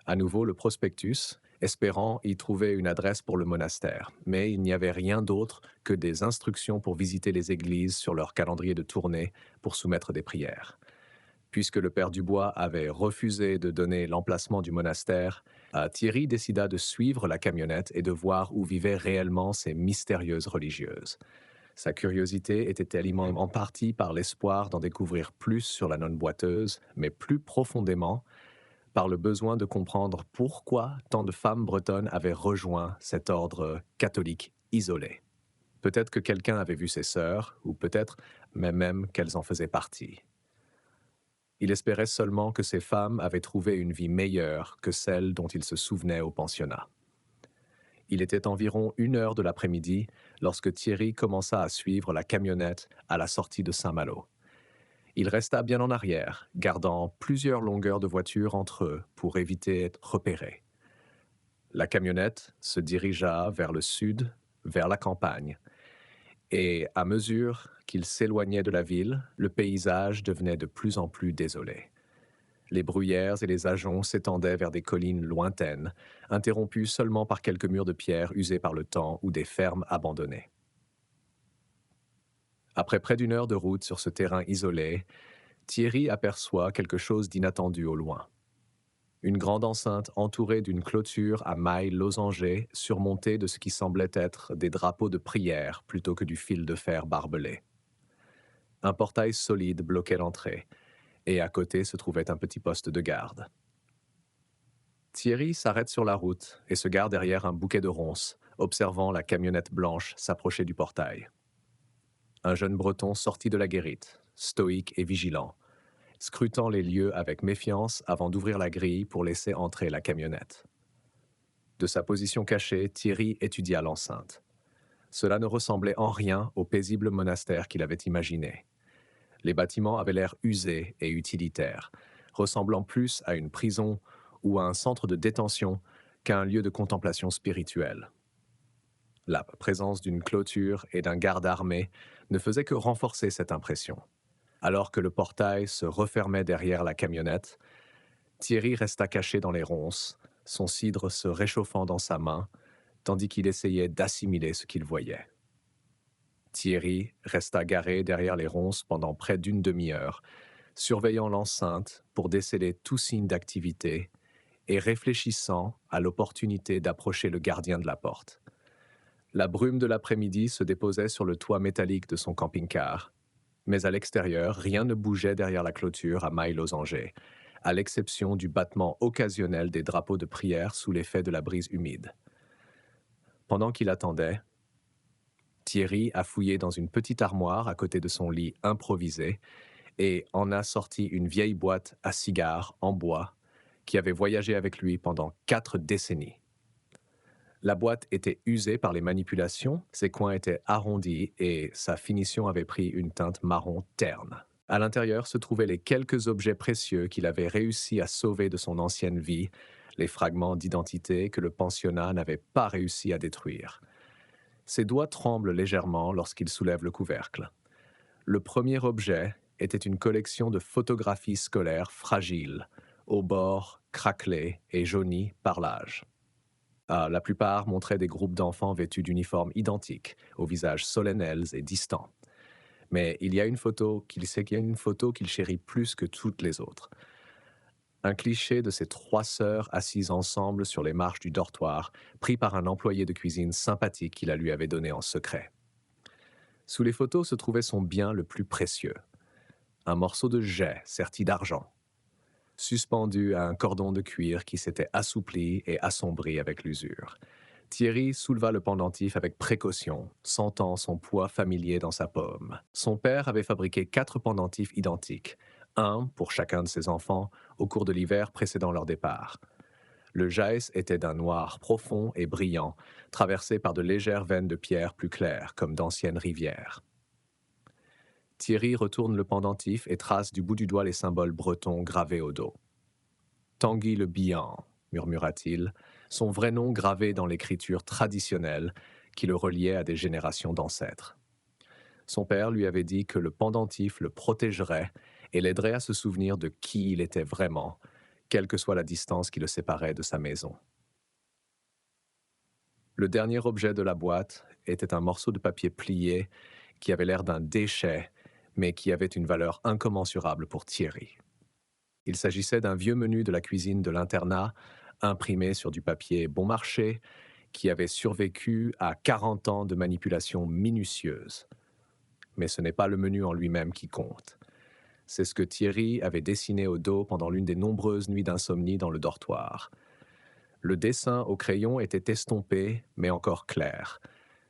à nouveau le prospectus, espérant y trouver une adresse pour le monastère, mais il n'y avait rien d'autre que des instructions pour visiter les églises sur leur calendrier de tournée pour soumettre des prières. Puisque le père Dubois avait refusé de donner l'emplacement du monastère, Thierry décida de suivre la camionnette et de voir où vivaient réellement ces mystérieuses religieuses. Sa curiosité était alimentée en partie par l'espoir d'en découvrir plus sur la nonne boiteuse, mais plus profondément par le besoin de comprendre pourquoi tant de femmes bretonnes avaient rejoint cet ordre catholique isolé. Peut-être que quelqu'un avait vu ses sœurs, ou peut-être même qu'elles en faisaient partie. Il espérait seulement que ces femmes avaient trouvé une vie meilleure que celle dont il se souvenait au pensionnat. Il était environ 1 heure de l'après-midi lorsque Thierry commença à suivre la camionnette à la sortie de Saint-Malo. Il resta bien en arrière, gardant plusieurs longueurs de voiture entre eux pour éviter d'être repéré. La camionnette se dirigea vers le sud, vers la campagne, et à mesure qu'il s'éloignait de la ville, le paysage devenait de plus en plus désolé. Les bruyères et les ajoncs s'étendaient vers des collines lointaines, interrompues seulement par quelques murs de pierre usés par le temps ou des fermes abandonnées. Après près d'1 heure de route sur ce terrain isolé, Thierry aperçoit quelque chose d'inattendu au loin. Une grande enceinte entourée d'une clôture à mailles losangées, surmontée de ce qui semblait être des drapeaux de prière plutôt que du fil de fer barbelé. Un portail solide bloquait l'entrée, et à côté se trouvait un petit poste de garde. Thierry s'arrête sur la route et se gare derrière un bouquet de ronces, observant la camionnette blanche s'approcher du portail. Un jeune breton sorti de la guérite, stoïque et vigilant, scrutant les lieux avec méfiance avant d'ouvrir la grille pour laisser entrer la camionnette. De sa position cachée, Thierry étudia l'enceinte. Cela ne ressemblait en rien au paisible monastère qu'il avait imaginé. Les bâtiments avaient l'air usés et utilitaires, ressemblant plus à une prison ou à un centre de détention qu'à un lieu de contemplation spirituelle. La présence d'une clôture et d'un garde armé ne faisait que renforcer cette impression. Alors que le portail se refermait derrière la camionnette, Thierry resta caché dans les ronces, son cidre se réchauffant dans sa main, tandis qu'il essayait d'assimiler ce qu'il voyait. Thierry resta garé derrière les ronces pendant près d'une demi-heure, surveillant l'enceinte pour déceler tout signe d'activité et réfléchissant à l'opportunité d'approcher le gardien de la porte. La brume de l'après-midi se déposait sur le toit métallique de son camping-car, mais à l'extérieur, rien ne bougeait derrière la clôture à mailles losangées, à l'exception du battement occasionnel des drapeaux de prière sous l'effet de la brise humide. Pendant qu'il attendait, Thierry a fouillé dans une petite armoire à côté de son lit improvisé et en a sorti une vieille boîte à cigares en bois qui avait voyagé avec lui pendant 4 décennies. La boîte était usée par les manipulations, ses coins étaient arrondis et sa finition avait pris une teinte marron terne. À l'intérieur se trouvaient les quelques objets précieux qu'il avait réussi à sauver de son ancienne vie, les fragments d'identité que le pensionnat n'avait pas réussi à détruire. Ses doigts tremblent légèrement lorsqu'il soulève le couvercle. Le premier objet était une collection de photographies scolaires fragiles, aux bords craquelés et jaunis par l'âge. La plupart montraient des groupes d'enfants vêtus d'uniformes identiques, aux visages solennels et distants. Mais il y a une photo qu'il chérit plus que toutes les autres. Un cliché de ces 3 sœurs assises ensemble sur les marches du dortoir, pris par un employé de cuisine sympathique qu'il la lui avait donné en secret. Sous les photos se trouvait son bien le plus précieux, un morceau de jais serti d'argent, suspendu à un cordon de cuir qui s'était assoupli et assombri avec l'usure. Thierry souleva le pendentif avec précaution, sentant son poids familier dans sa paume. Son père avait fabriqué 4 pendentifs identiques, un pour chacun de ses enfants, au cours de l'hiver précédant leur départ. Le jaïs était d'un noir profond et brillant, traversé par de légères veines de pierre plus claires, comme d'anciennes rivières. Thierry retourne le pendentif et trace du bout du doigt les symboles bretons gravés au dos. Tanguy le Bihan, murmura-t-il, son vrai nom gravé dans l'écriture traditionnelle qui le reliait à des générations d'ancêtres. Son père lui avait dit que le pendentif le protégerait et l'aiderait à se souvenir de qui il était vraiment, quelle que soit la distance qui le séparait de sa maison. Le dernier objet de la boîte était un morceau de papier plié qui avait l'air d'un déchet, mais qui avait une valeur incommensurable pour Thierry. Il s'agissait d'un vieux menu de la cuisine de l'internat, imprimé sur du papier bon marché, qui avait survécu à 40 ans de manipulation minutieuse. Mais ce n'est pas le menu en lui-même qui compte. C'est ce que Thierry avait dessiné au dos pendant l'une des nombreuses nuits d'insomnie dans le dortoir. Le dessin au crayon était estompé, mais encore clair.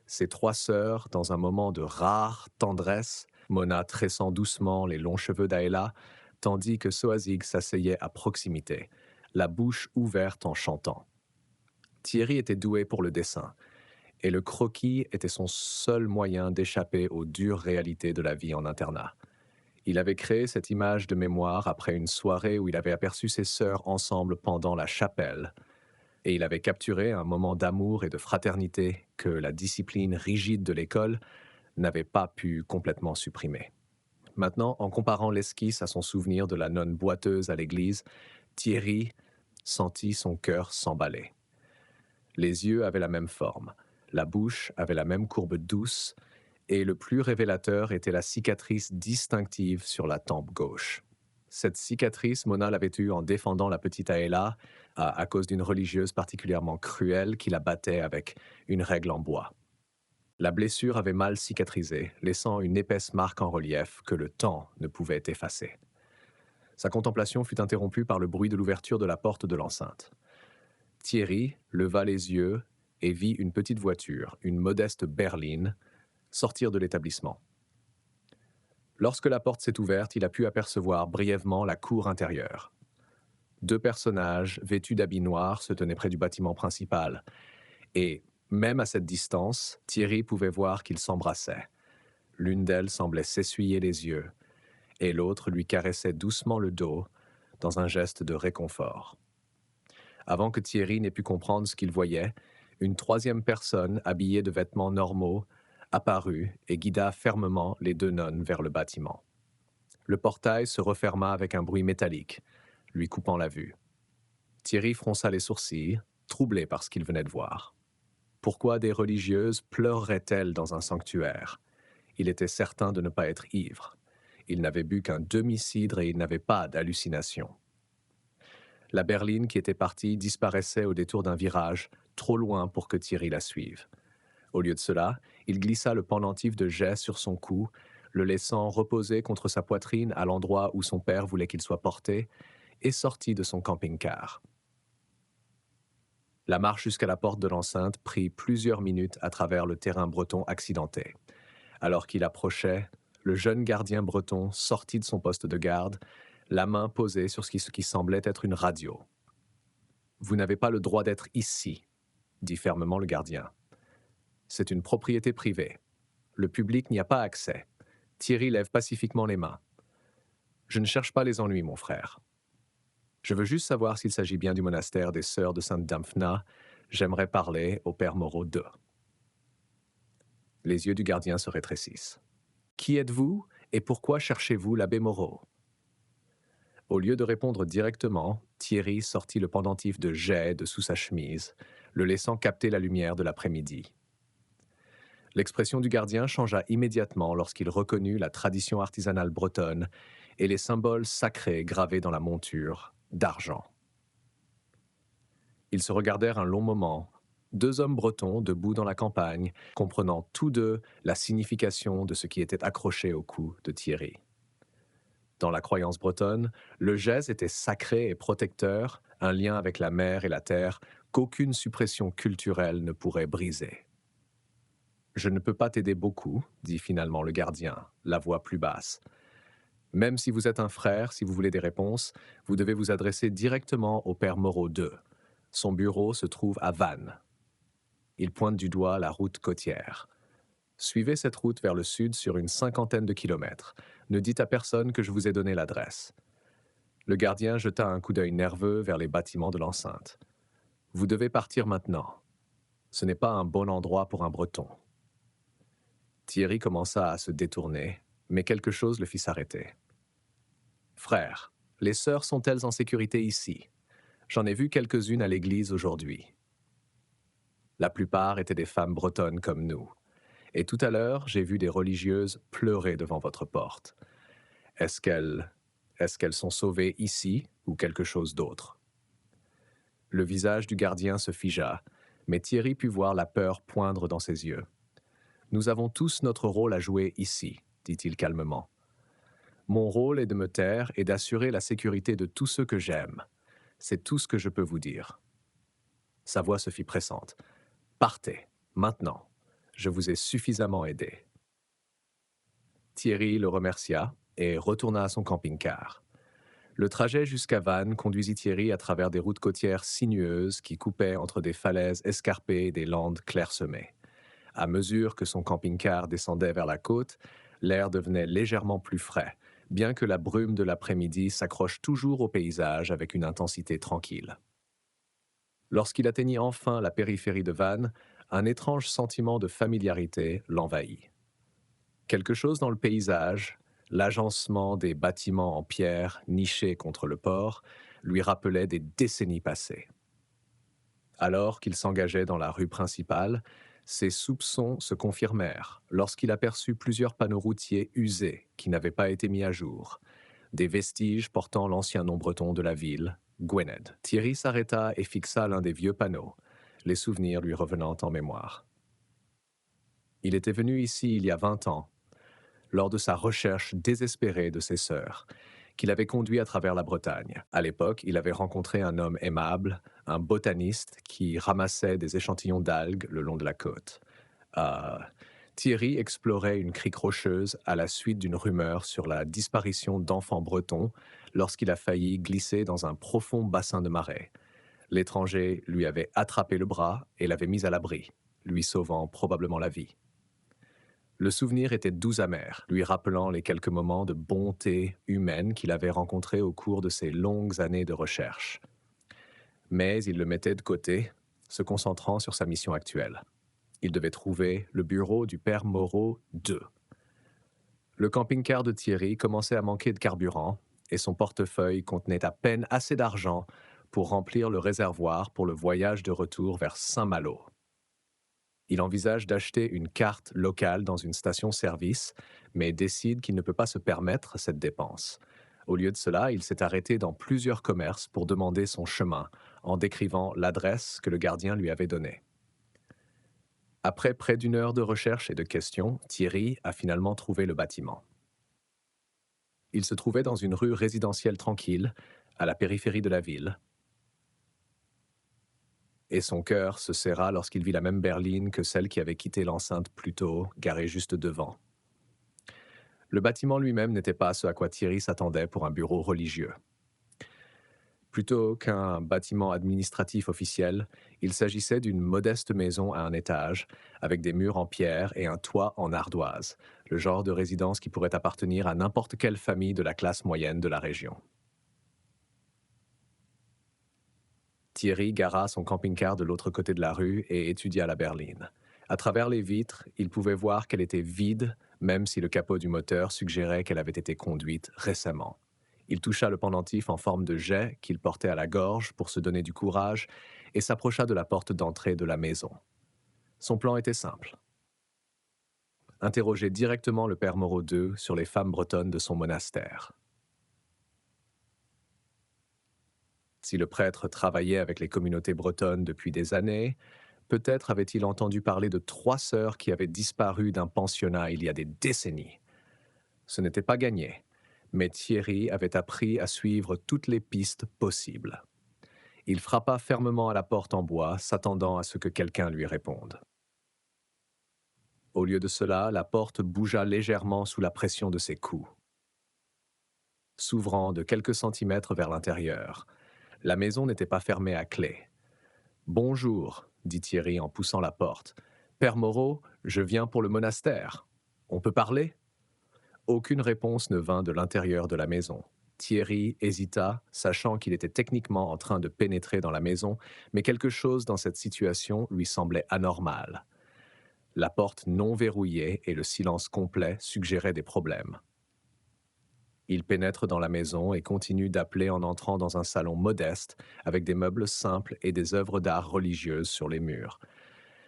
Ses trois sœurs, dans un moment de rare tendresse, Mona tressant doucement les longs cheveux d'Aela, tandis que Soazig s'asseyait à proximité, la bouche ouverte en chantant. Thierry était doué pour le dessin, et le croquis était son seul moyen d'échapper aux dures réalités de la vie en internat. Il avait créé cette image de mémoire après une soirée où il avait aperçu ses sœurs ensemble pendant la chapelle, et il avait capturé un moment d'amour et de fraternité que la discipline rigide de l'école n'avait pas pu complètement supprimer. Maintenant, en comparant l'esquisse à son souvenir de la nonne boiteuse à l'église, Thierry sentit son cœur s'emballer. Les yeux avaient la même forme, la bouche avait la même courbe douce, et le plus révélateur était la cicatrice distinctive sur la tempe gauche. Cette cicatrice, Mona l'avait eue en défendant la petite Aela à cause d'une religieuse particulièrement cruelle qui la battait avec une règle en bois. La blessure avait mal cicatrisé, laissant une épaisse marque en relief que le temps ne pouvait effacer. Sa contemplation fut interrompue par le bruit de l'ouverture de la porte de l'enceinte. Thierry leva les yeux et vit une petite voiture, une modeste berline, sortir de l'établissement. Lorsque la porte s'est ouverte, il a pu apercevoir brièvement la cour intérieure. Deux personnages, vêtus d'habits noirs, se tenaient près du bâtiment principal. Et, même à cette distance, Thierry pouvait voir qu'ils s'embrassaient. L'une d'elles semblait s'essuyer les yeux, et l'autre lui caressait doucement le dos, dans un geste de réconfort. Avant que Thierry n'ait pu comprendre ce qu'il voyait, une troisième personne, habillée de vêtements normaux, apparut et guida fermement les deux nonnes vers le bâtiment. Le portail se referma avec un bruit métallique, lui coupant la vue. Thierry fronça les sourcils, troublé par ce qu'il venait de voir. Pourquoi des religieuses pleureraient-elles dans un sanctuaire? Il était certain de ne pas être ivre. Il n'avait bu qu'un demi-cidre et il n'avait pas d'hallucination. La berline qui était partie disparaissait au détour d'un virage, trop loin pour que Thierry la suive. Au lieu de cela, il glissa le pendentif de jais sur son cou, le laissant reposer contre sa poitrine à l'endroit où son père voulait qu'il soit porté, et sortit de son camping-car. La marche jusqu'à la porte de l'enceinte prit plusieurs minutes à travers le terrain breton accidenté. Alors qu'il approchait, le jeune gardien breton sortit de son poste de garde, la main posée sur ce qui semblait être une radio. « Vous n'avez pas le droit d'être ici », dit fermement le gardien. « C'est une propriété privée. Le public n'y a pas accès. » Thierry lève pacifiquement les mains. « Je ne cherche pas les ennuis, mon frère. Je veux juste savoir s'il s'agit bien du monastère des Sœurs de Sainte-Damphna. J'aimerais parler au Père Moreau II. » Les yeux du gardien se rétrécissent. « Qui êtes-vous et pourquoi cherchez-vous l'abbé Moreau ?» Au lieu de répondre directement, Thierry sortit le pendentif de jais de sous sa chemise, le laissant capter la lumière de l'après-midi. L'expression du gardien changea immédiatement lorsqu'il reconnut la tradition artisanale bretonne et les symboles sacrés gravés dans la monture, d'argent. Ils se regardèrent un long moment, deux hommes bretons debout dans la campagne, comprenant tous deux la signification de ce qui était accroché au cou de Thierry. Dans la croyance bretonne, le gès était sacré et protecteur, un lien avec la mer et la terre qu'aucune suppression culturelle ne pourrait briser. « Je ne peux pas t'aider beaucoup, » dit finalement le gardien, la voix plus basse. « Même si vous êtes un frère, si vous voulez des réponses, vous devez vous adresser directement au Père Moreau II. Son bureau se trouve à Vannes. » Il pointe du doigt la route côtière. « Suivez cette route vers le sud sur une 50aine de kilomètres. Ne dites à personne que je vous ai donné l'adresse. » Le gardien jeta un coup d'œil nerveux vers les bâtiments de l'enceinte. « Vous devez partir maintenant. Ce n'est pas un bon endroit pour un Breton. » Thierry commença à se détourner, mais quelque chose le fit s'arrêter. « Frère, les sœurs sont-elles en sécurité ici? J'en ai vu quelques-unes à l'église aujourd'hui. » La plupart étaient des femmes bretonnes comme nous. Et tout à l'heure, j'ai vu des religieuses pleurer devant votre porte. Est-ce qu'elles sont sauvées ici ou quelque chose d'autre? Le visage du gardien se figea, mais Thierry put voir la peur poindre dans ses yeux. « Nous avons tous notre rôle à jouer ici, dit-il calmement. Mon rôle est de me taire et d'assurer la sécurité de tous ceux que j'aime. C'est tout ce que je peux vous dire. Sa voix se fit pressante. Partez, maintenant. Je vous ai suffisamment aidé. Thierry le remercia et retourna à son camping-car. Le trajet jusqu'à Vannes conduisit Thierry à travers des routes côtières sinueuses qui coupaient entre des falaises escarpées et des landes clairsemées. À mesure que son camping-car descendait vers la côte, l'air devenait légèrement plus frais, bien que la brume de l'après-midi s'accroche toujours au paysage avec une intensité tranquille. Lorsqu'il atteignit enfin la périphérie de Vannes, un étrange sentiment de familiarité l'envahit. Quelque chose dans le paysage, l'agencement des bâtiments en pierre nichés contre le port, lui rappelait des décennies passées. Alors qu'il s'engageait dans la rue principale, ses soupçons se confirmèrent lorsqu'il aperçut plusieurs panneaux routiers usés qui n'avaient pas été mis à jour, des vestiges portant l'ancien nom breton de la ville, Gwynedd. Thierry s'arrêta et fixa l'un des vieux panneaux, les souvenirs lui revenant en mémoire. Il était venu ici il y a 20 ans, lors de sa recherche désespérée de ses sœurs, qu'il avait conduit à travers la Bretagne. À l'époque, il avait rencontré un homme aimable, un botaniste qui ramassait des échantillons d'algues le long de la côte. Euh, Thierry explorait une crique rocheuse à la suite d'une rumeur sur la disparition d'enfants bretons lorsqu'il a failli glisser dans un profond bassin de marais. L'étranger lui avait attrapé le bras et l'avait mis à l'abri, lui sauvant probablement la vie. Le souvenir était doux amer, lui rappelant les quelques moments de bonté humaine qu'il avait rencontrés au cours de ses longues années de recherche. Mais il le mettait de côté, se concentrant sur sa mission actuelle. Il devait trouver le bureau du père Moreau II. Le camping-car de Thierry commençait à manquer de carburant et son portefeuille contenait à peine assez d'argent pour remplir le réservoir pour le voyage de retour vers Saint-Malo. Il envisage d'acheter une carte locale dans une station-service, mais décide qu'il ne peut pas se permettre cette dépense. Au lieu de cela, il s'est arrêté dans plusieurs commerces pour demander son chemin, en décrivant l'adresse que le gardien lui avait donnée. Après près d'une heure de recherche et de questions, Thierry a finalement trouvé le bâtiment. Il se trouvait dans une rue résidentielle tranquille, à la périphérie de la ville, et son cœur se serra lorsqu'il vit la même berline que celle qui avait quitté l'enceinte plus tôt, garée juste devant. Le bâtiment lui-même n'était pas ce à quoi Thierry s'attendait pour un bureau religieux. Plutôt qu'un bâtiment administratif officiel, il s'agissait d'une modeste maison à un étage, avec des murs en pierre et un toit en ardoise, le genre de résidence qui pourrait appartenir à n'importe quelle famille de la classe moyenne de la région. Thierry gara son camping-car de l'autre côté de la rue et étudia la berline. À travers les vitres, il pouvait voir qu'elle était vide, même si le capot du moteur suggérait qu'elle avait été conduite récemment. Il toucha le pendentif en forme de jet qu'il portait à la gorge pour se donner du courage et s'approcha de la porte d'entrée de la maison. Son plan était simple. Interroger directement le père Moreau II sur les femmes bretonnes de son monastère. Si le prêtre travaillait avec les communautés bretonnes depuis des années, peut-être avait-il entendu parler de 3 sœurs qui avaient disparu d'un pensionnat il y a des décennies. Ce n'était pas gagné, mais Thierry avait appris à suivre toutes les pistes possibles. Il frappa fermement à la porte en bois, s'attendant à ce que quelqu'un lui réponde. Au lieu de cela, la porte bougea légèrement sous la pression de ses coups, s'ouvrant de quelques centimètres vers l'intérieur. La maison n'était pas fermée à clé. « Bonjour », dit Thierry en poussant la porte. « Père Moreau, je viens pour le monastère. On peut parler ?» Aucune réponse ne vint de l'intérieur de la maison. Thierry hésita, sachant qu'il était techniquement en train de pénétrer dans la maison, mais quelque chose dans cette situation lui semblait anormal. La porte non verrouillée et le silence complet suggéraient des problèmes. Il pénètre dans la maison et continue d'appeler en entrant dans un salon modeste, avec des meubles simples et des œuvres d'art religieuses sur les murs.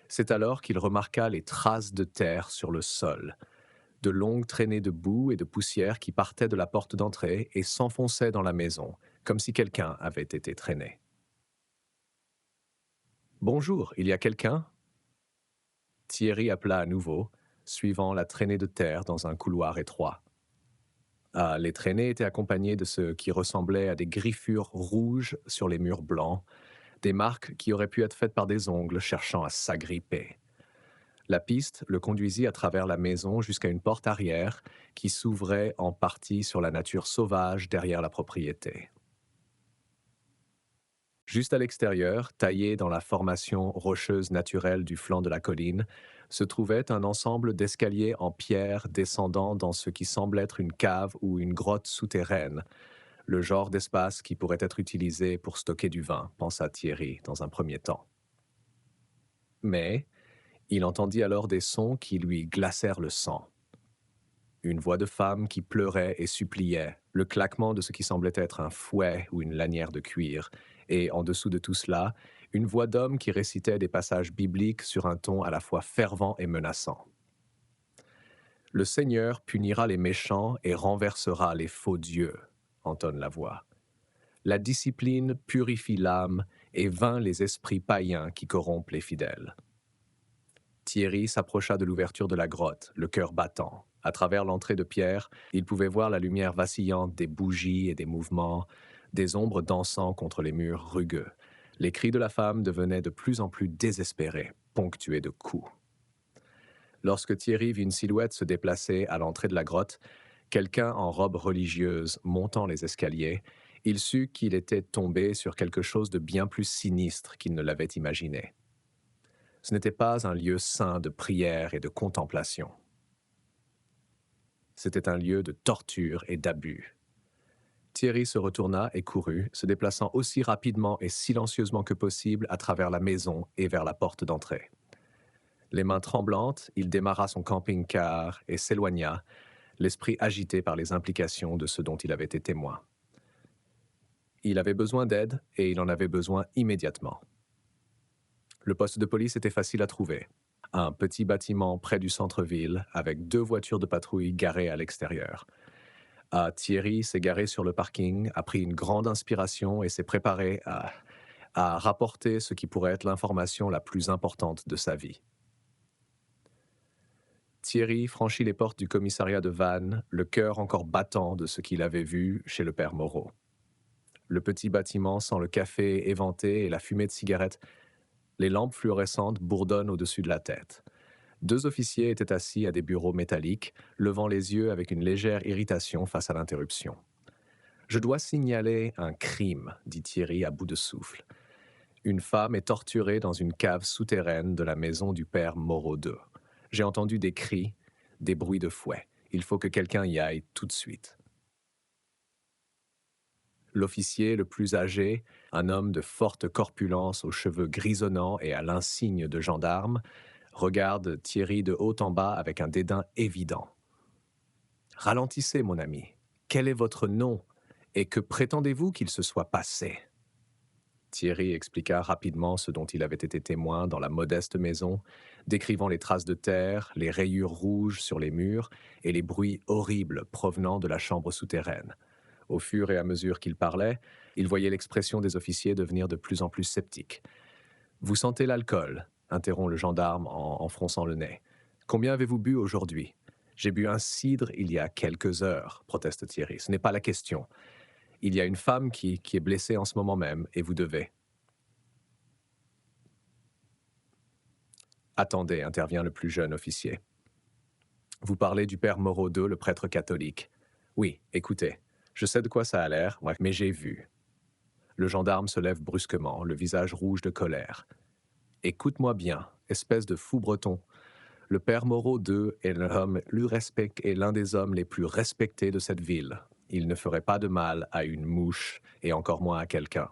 C'est alors qu'il remarqua les traces de terre sur le sol, de longues traînées de boue et de poussière qui partaient de la porte d'entrée et s'enfonçaient dans la maison, comme si quelqu'un avait été traîné. « Bonjour, il y a quelqu'un ?» Thierry appela à nouveau, suivant la traînée de terre dans un couloir étroit. Les traînées étaient accompagnées de ce qui ressemblait à des griffures rouges sur les murs blancs, des marques qui auraient pu être faites par des ongles cherchant à s'agripper. La piste le conduisit à travers la maison jusqu'à une porte arrière qui s'ouvrait en partie sur la nature sauvage derrière la propriété. Juste à l'extérieur, taillé dans la formation rocheuse naturelle du flanc de la colline, se trouvait un ensemble d'escaliers en pierre descendant dans ce qui semble être une cave ou une grotte souterraine, le genre d'espace qui pourrait être utilisé pour stocker du vin, pensa Thierry dans un premier temps. Mais il entendit alors des sons qui lui glacèrent le sang. Une voix de femme qui pleurait et suppliait, le claquement de ce qui semblait être un fouet ou une lanière de cuir, et en dessous de tout cela, une voix d'homme qui récitait des passages bibliques sur un ton à la fois fervent et menaçant. Le Seigneur punira les méchants et renversera les faux dieux, entonne la voix. La discipline purifie l'âme et vainc les esprits païens qui corrompent les fidèles. Thierry s'approcha de l'ouverture de la grotte, le cœur battant. À travers l'entrée de pierre, il pouvait voir la lumière vacillante des bougies et des mouvements, des ombres dansant contre les murs rugueux. Les cris de la femme devenaient de plus en plus désespérés, ponctués de coups. Lorsque Thierry vit une silhouette se déplacer à l'entrée de la grotte, quelqu'un en robe religieuse montant les escaliers, il sut qu'il était tombé sur quelque chose de bien plus sinistre qu'il ne l'avait imaginé. Ce n'était pas un lieu saint de prière et de contemplation. C'était un lieu de torture et d'abus. Thierry se retourna et courut, se déplaçant aussi rapidement et silencieusement que possible à travers la maison et vers la porte d'entrée. Les mains tremblantes, il démarra son camping-car et s'éloigna, l'esprit agité par les implications de ce dont il avait été témoin. Il avait besoin d'aide et il en avait besoin immédiatement. Le poste de police était facile à trouver. Un petit bâtiment près du centre-ville avec 2 voitures de patrouille garées à l'extérieur. Thierry s'est garé sur le parking, a pris une grande inspiration et s'est préparé à rapporter ce qui pourrait être l'information la plus importante de sa vie. Thierry franchit les portes du commissariat de Vannes, le cœur encore battant de ce qu'il avait vu chez le père Moreau. Le petit bâtiment sent le café éventé et la fumée de cigarette. Les lampes fluorescentes bourdonnent au-dessus de la tête. 2 officiers étaient assis à des bureaux métalliques, levant les yeux avec une légère irritation face à l'interruption. « Je dois signaler un crime, dit Thierry à bout de souffle. Une femme est torturée dans une cave souterraine de la maison du père Moreau II. J'ai entendu des cris, des bruits de fouet. Il faut que quelqu'un y aille tout de suite. » L'officier le plus âgé, un homme de forte corpulence aux cheveux grisonnants et à l'insigne de gendarme, regarde Thierry de haut en bas avec un dédain évident. « Ralentissez, mon ami. Quel est votre nom et que prétendez-vous qu'il se soit passé ?» Thierry expliqua rapidement ce dont il avait été témoin dans la modeste maison, décrivant les traces de terre, les rayures rouges sur les murs et les bruits horribles provenant de la chambre souterraine. Au fur et à mesure qu'il parlait, il voyait l'expression des officiers devenir de plus en plus sceptique. « Vous sentez l'alcool ?» interrompt le gendarme en fronçant le nez. « Combien avez-vous bu aujourd'hui ?»« J'ai bu un cidre il y a quelques heures, » proteste Thierry. « Ce n'est pas la question. Il y a une femme qui est blessée en ce moment même, et vous devez. » « Attendez, » intervient le plus jeune officier. « Vous parlez du père Moreau II, le prêtre catholique. Oui, écoutez, je sais de quoi ça a l'air, ouais, mais j'ai vu. » Le gendarme se lève brusquement, le visage rouge de colère. « Écoute-moi bien, espèce de fou breton. Le père Moreau II est l'un des hommes les plus respectés de cette ville. Il ne ferait pas de mal à une mouche, et encore moins à quelqu'un.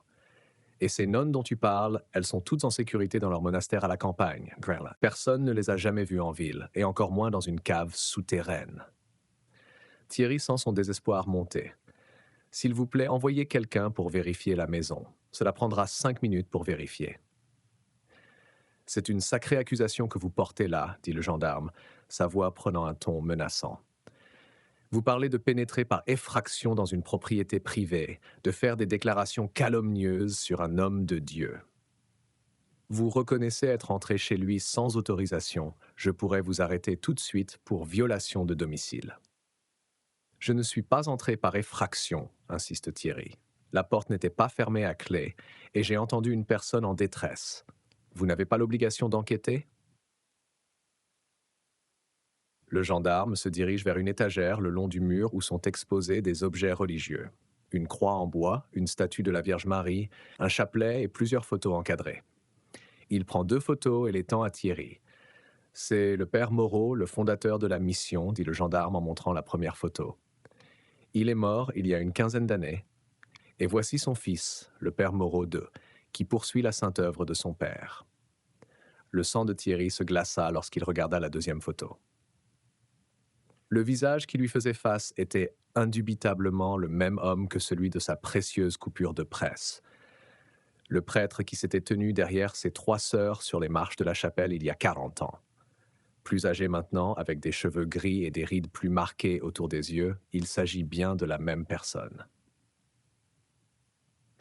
Et ces nonnes dont tu parles, elles sont toutes en sécurité dans leur monastère à la campagne, Grella. Personne ne les a jamais vues en ville, et encore moins dans une cave souterraine. » Thierry sent son désespoir monter. « S'il vous plaît, envoyez quelqu'un pour vérifier la maison. Cela prendra 5 minutes pour vérifier. » « C'est une sacrée accusation que vous portez là, » dit le gendarme, sa voix prenant un ton menaçant. « Vous parlez de pénétrer par effraction dans une propriété privée, de faire des déclarations calomnieuses sur un homme de Dieu. Vous reconnaissez être entré chez lui sans autorisation. Je pourrais vous arrêter tout de suite pour violation de domicile. » Je ne suis pas entré par effraction, insiste Thierry. La porte n'était pas fermée à clé et j'ai entendu une personne en détresse. Vous n'avez pas l'obligation d'enquêter? Le gendarme se dirige vers une étagère le long du mur où sont exposés des objets religieux. Une croix en bois, une statue de la Vierge Marie, un chapelet et plusieurs photos encadrées. Il prend 2 photos et les tend à Thierry. C'est le père Moreau, le fondateur de la mission, dit le gendarme en montrant la première photo. Il est mort il y a une quinzaine d'années. Et voici son fils, le père Moreau II, qui poursuit la sainte œuvre de son père. Le sang de Thierry se glaça lorsqu'il regarda la deuxième photo. Le visage qui lui faisait face était indubitablement le même homme que celui de sa précieuse coupure de presse. Le prêtre qui s'était tenu derrière ses 3 sœurs sur les marches de la chapelle il y a 40 ans. Plus âgé maintenant, avec des cheveux gris et des rides plus marquées autour des yeux, il s'agit bien de la même personne.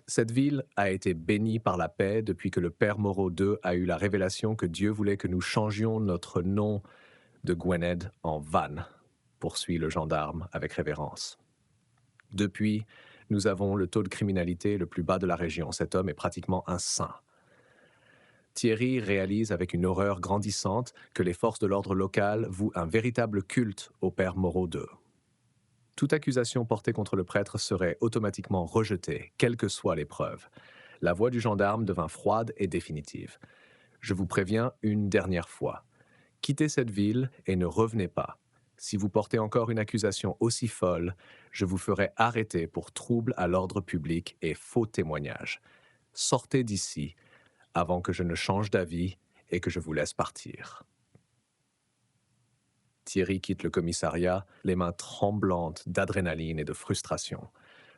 Cette ville a été bénie par la paix depuis que le père Moreau II a eu la révélation que Dieu voulait que nous changions notre nom de Gwynedd en Van, poursuit le gendarme avec révérence. Depuis, nous avons le taux de criminalité le plus bas de la région. Cet homme est pratiquement un saint. Thierry réalise avec une horreur grandissante que les forces de l'ordre local vouent un véritable culte au père Moreau II. Toute accusation portée contre le prêtre serait automatiquement rejetée, quelles que soient les preuves. La voix du gendarme devint froide et définitive. Je vous préviens une dernière fois. Quittez cette ville et ne revenez pas. Si vous portez encore une accusation aussi folle, je vous ferai arrêter pour trouble à l'ordre public et faux témoignage. Sortez d'ici avant que je ne change d'avis et que je vous laisse partir. Thierry quitte le commissariat, les mains tremblantes d'adrénaline et de frustration.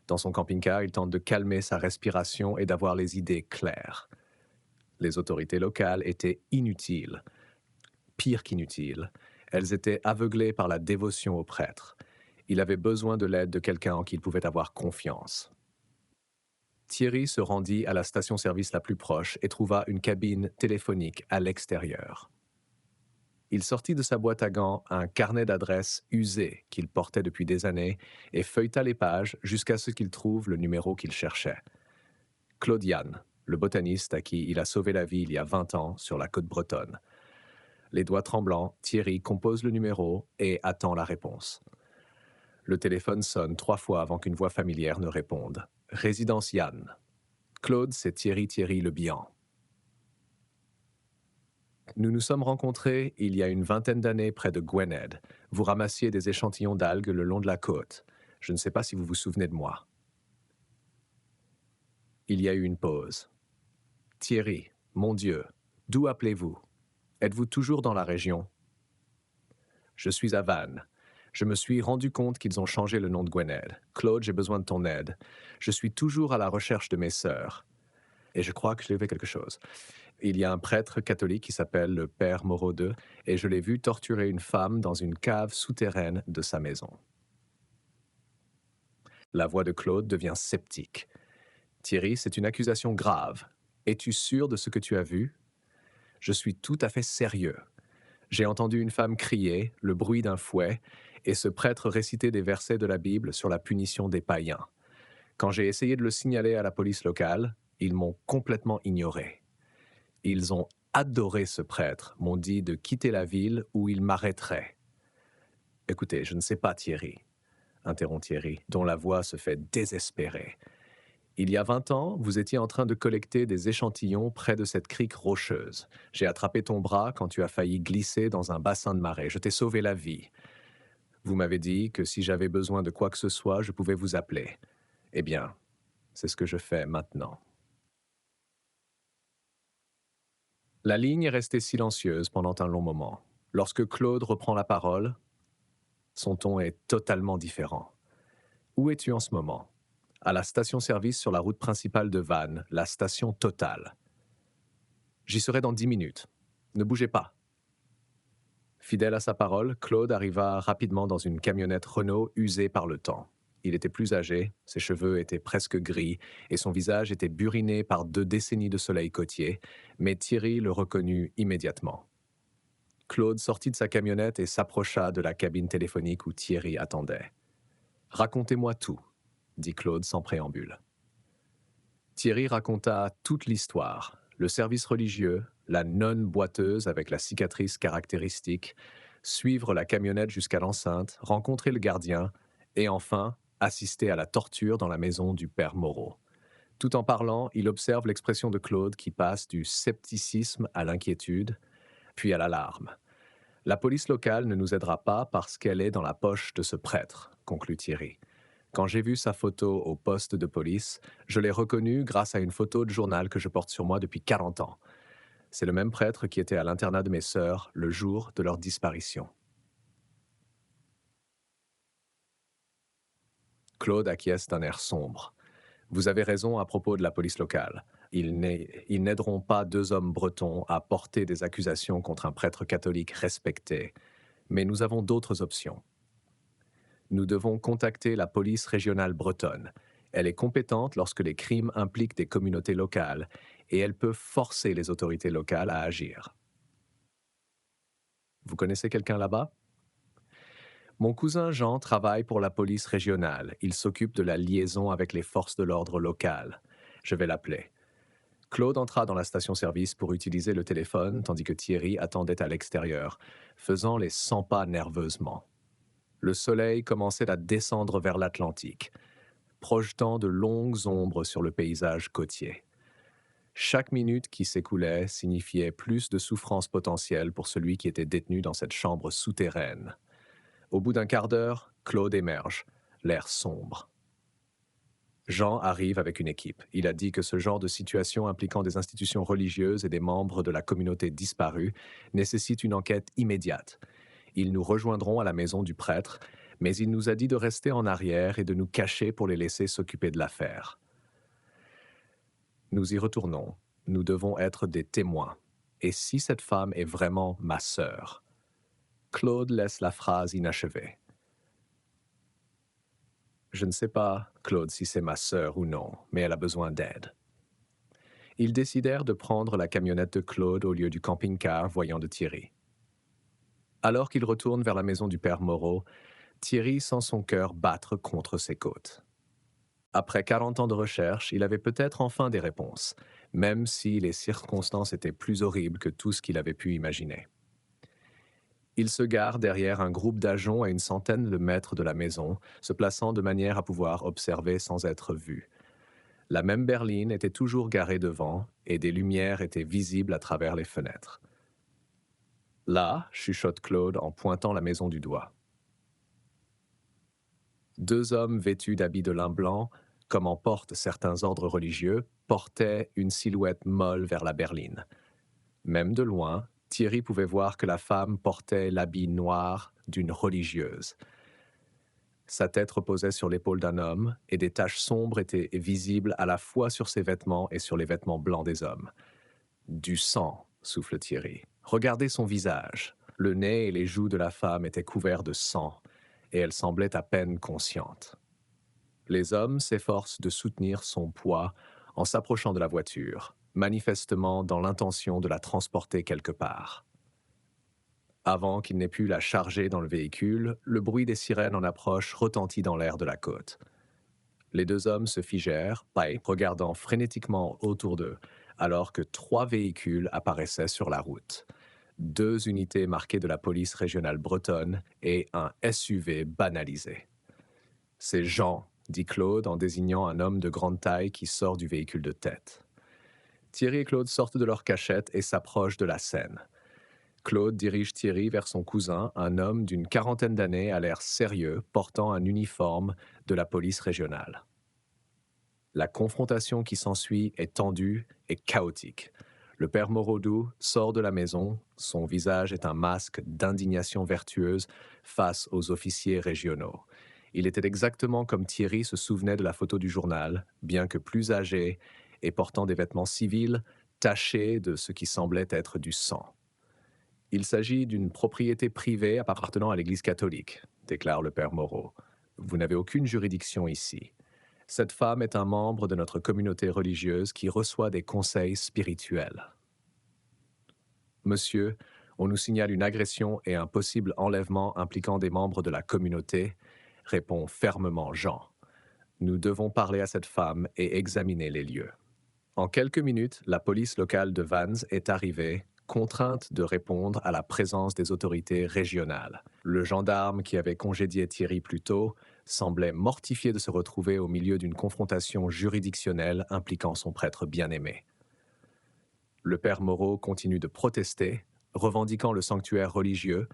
Dans son camping-car, il tente de calmer sa respiration et d'avoir les idées claires. Les autorités locales étaient inutiles. Pire qu'inutiles, elles étaient aveuglées par la dévotion au prêtre. Il avait besoin de l'aide de quelqu'un en qui il pouvait avoir confiance. Thierry se rendit à la station-service la plus proche et trouva une cabine téléphonique à l'extérieur. Il sortit de sa boîte à gants un carnet d'adresses usé qu'il portait depuis des années et feuilleta les pages jusqu'à ce qu'il trouve le numéro qu'il cherchait. Claude Yann, le botaniste à qui il a sauvé la vie il y a 20 ans sur la côte bretonne. Les doigts tremblants, Thierry compose le numéro et attend la réponse. Le téléphone sonne 3 fois avant qu'une voix familière ne réponde. Résidence Yann. Claude, c'est Thierry Le Bihan. Nous nous sommes rencontrés il y a une vingtaine d'années près de Gwynedd. Vous ramassiez des échantillons d'algues le long de la côte. Je ne sais pas si vous vous souvenez de moi. Il y a eu une pause. Thierry, mon Dieu, d'où appelez-vous? Êtes-vous toujours dans la région? Je suis à Vannes. Je me suis rendu compte qu'ils ont changé le nom de Gwynedd. Claude, j'ai besoin de ton aide. Je suis toujours à la recherche de mes sœurs. Et je crois que j'ai fait quelque chose. Il y a un prêtre catholique qui s'appelle le père Moreau II, et je l'ai vu torturer une femme dans une cave souterraine de sa maison. La voix de Claude devient sceptique. Thierry, c'est une accusation grave. Es-tu sûr de ce que tu as vu? Je suis tout à fait sérieux. J'ai entendu une femme crier, le bruit d'un fouet, et ce prêtre réciter des versets de la Bible sur la punition des païens. Quand j'ai essayé de le signaler à la police locale, ils m'ont complètement ignoré. Ils ont adoré ce prêtre, m'ont dit de quitter la ville où il m'arrêterait. Écoutez, je ne sais pas, Thierry, interrompt Thierry, dont la voix se fait désespérée. Il y a 20 ans, vous étiez en train de collecter des échantillons près de cette crique rocheuse. J'ai attrapé ton bras quand tu as failli glisser dans un bassin de marée. Je t'ai sauvé la vie. Vous m'avez dit que si j'avais besoin de quoi que ce soit, je pouvais vous appeler. Eh bien, c'est ce que je fais maintenant. La ligne est restée silencieuse pendant un long moment. Lorsque Claude reprend la parole, son ton est totalement différent. Où es-tu en ce moment? À la station-service sur la route principale de Vannes, la station Total. J'y serai dans 10 minutes. Ne bougez pas. Fidèle à sa parole, Claude arriva rapidement dans une camionnette Renault usée par le temps. Il était plus âgé, ses cheveux étaient presque gris et son visage était buriné par 2 décennies de soleil côtier, mais Thierry le reconnut immédiatement. Claude sortit de sa camionnette et s'approcha de la cabine téléphonique où Thierry attendait. Racontez-moi tout, dit Claude sans préambule. Thierry raconta toute l'histoire, le service religieux, la nonne boiteuse avec la cicatrice caractéristique, suivre la camionnette jusqu'à l'enceinte, rencontrer le gardien et enfin assister à la torture dans la maison du père Moreau. Tout en parlant, il observe l'expression de Claude qui passe du scepticisme à l'inquiétude, puis à l'alarme. La police locale ne nous aidera pas parce qu'elle est dans la poche de ce prêtre, conclut Thierry. Quand j'ai vu sa photo au poste de police, je l'ai reconnu grâce à une photo de journal que je porte sur moi depuis 40 ans. C'est le même prêtre qui était à l'internat de mes sœurs le jour de leur disparition. Claude acquiesce d'un air sombre. Vous avez raison à propos de la police locale. Ils n'aideront pas deux hommes bretons à porter des accusations contre un prêtre catholique respecté. Mais nous avons d'autres options. Nous devons contacter la police régionale bretonne. Elle est compétente lorsque les crimes impliquent des communautés locales et elle peut forcer les autorités locales à agir. Vous connaissez quelqu'un là-bas? Mon cousin Jean travaille pour la police régionale. Il s'occupe de la liaison avec les forces de l'ordre locales. Je vais l'appeler. Claude entra dans la station-service pour utiliser le téléphone tandis que Thierry attendait à l'extérieur, faisant les 100 pas nerveusement. Le soleil commençait à descendre vers l'Atlantique, projetant de longues ombres sur le paysage côtier. Chaque minute qui s'écoulait signifiait plus de souffrance potentielle pour celui qui était détenu dans cette chambre souterraine. Au bout d'un quart d'heure, Claude émerge, l'air sombre. Jean arrive avec une équipe. Il a dit que ce genre de situation impliquant des institutions religieuses et des membres de la communauté disparus nécessite une enquête immédiate. Ils nous rejoindront à la maison du prêtre, mais il nous a dit de rester en arrière et de nous cacher pour les laisser s'occuper de l'affaire. Nous y retournons. Nous devons être des témoins. Et si cette femme est vraiment ma sœur? Claude laisse la phrase inachevée. Je ne sais pas, Claude, si c'est ma sœur ou non, mais elle a besoin d'aide. Ils décidèrent de prendre la camionnette de Claude au lieu du camping-car voyant de Thierry. Alors qu'ils retournent vers la maison du père Moreau, Thierry sent son cœur battre contre ses côtes. Après 40 ans de recherche, il avait peut-être enfin des réponses, même si les circonstances étaient plus horribles que tout ce qu'il avait pu imaginer. Il se gare derrière un groupe d'agents à une centaine de mètres de la maison, se plaçant de manière à pouvoir observer sans être vu. La même berline était toujours garée devant et des lumières étaient visibles à travers les fenêtres. Là, chuchote Claude en pointant la maison du doigt. Deux hommes vêtus d'habits de lin blanc, comme en portent certains ordres religieux, portaient une silhouette molle vers la berline. Même de loin, Thierry pouvait voir que la femme portait l'habit noir d'une religieuse. Sa tête reposait sur l'épaule d'un homme et des taches sombres étaient visibles à la fois sur ses vêtements et sur les vêtements blancs des hommes. Du sang, souffle Thierry. Regardez son visage. Le nez et les joues de la femme étaient couverts de sang et elle semblait à peine consciente. Les hommes s'efforcent de soutenir son poids en s'approchant de la voiture, manifestement dans l'intention de la transporter quelque part. Avant qu'il n'ait pu la charger dans le véhicule, le bruit des sirènes en approche retentit dans l'air de la côte. Les deux hommes se figèrent, regardant frénétiquement autour d'eux, alors que 3 véhicules apparaissaient sur la route. 2 unités marquées de la police régionale bretonne et un SUV banalisé. « C'est Jean », dit Claude en désignant un homme de grande taille qui sort du véhicule de tête. Thierry et Claude sortent de leur cachette et s'approchent de la scène. Claude dirige Thierry vers son cousin, un homme d'une quarantaine d'années à l'air sérieux, portant un uniforme de la police régionale. La confrontation qui s'ensuit est tendue et chaotique. Le père Morodou sort de la maison, son visage est un masque d'indignation vertueuse face aux officiers régionaux. Il était exactement comme Thierry se souvenait de la photo du journal, bien que plus âgé et portant des vêtements civils tachés de ce qui semblait être du sang. Il s'agit d'une propriété privée appartenant à l'Église catholique, déclare le père Moreau. Vous n'avez aucune juridiction ici. Cette femme est un membre de notre communauté religieuse qui reçoit des conseils spirituels. Monsieur, on nous signale une agression et un possible enlèvement impliquant des membres de la communauté. répond fermement Jean. Nous devons parler à cette femme et examiner les lieux. En quelques minutes, la police locale de Vannes est arrivée, contrainte de répondre à la présence des autorités régionales. Le gendarme qui avait congédié Thierry plus tôt semblait mortifié de se retrouver au milieu d'une confrontation juridictionnelle impliquant son prêtre bien-aimé. Le père Moreau continue de protester, revendiquant le sanctuaire religieux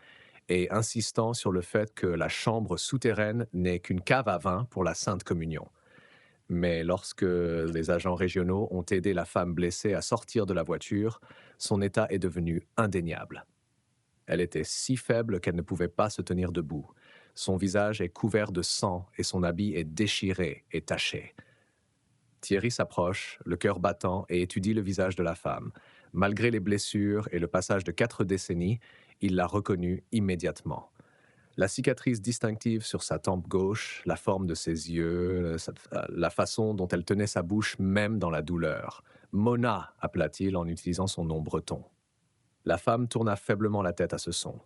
et insistant sur le fait que la chambre souterraine n'est qu'une cave à vin pour la Sainte Communion. Mais lorsque les agents régionaux ont aidé la femme blessée à sortir de la voiture, son état est devenu indéniable. Elle était si faible qu'elle ne pouvait pas se tenir debout. Son visage est couvert de sang et son habit est déchiré et taché. Thierry s'approche, le cœur battant, et étudie le visage de la femme. Malgré les blessures et le passage de 4 décennies, il l'a reconnue immédiatement. La cicatrice distinctive sur sa tempe gauche, la forme de ses yeux, la façon dont elle tenait sa bouche même dans la douleur. Mona, appela-t-il en utilisant son nom breton. La femme tourna faiblement la tête à ce son,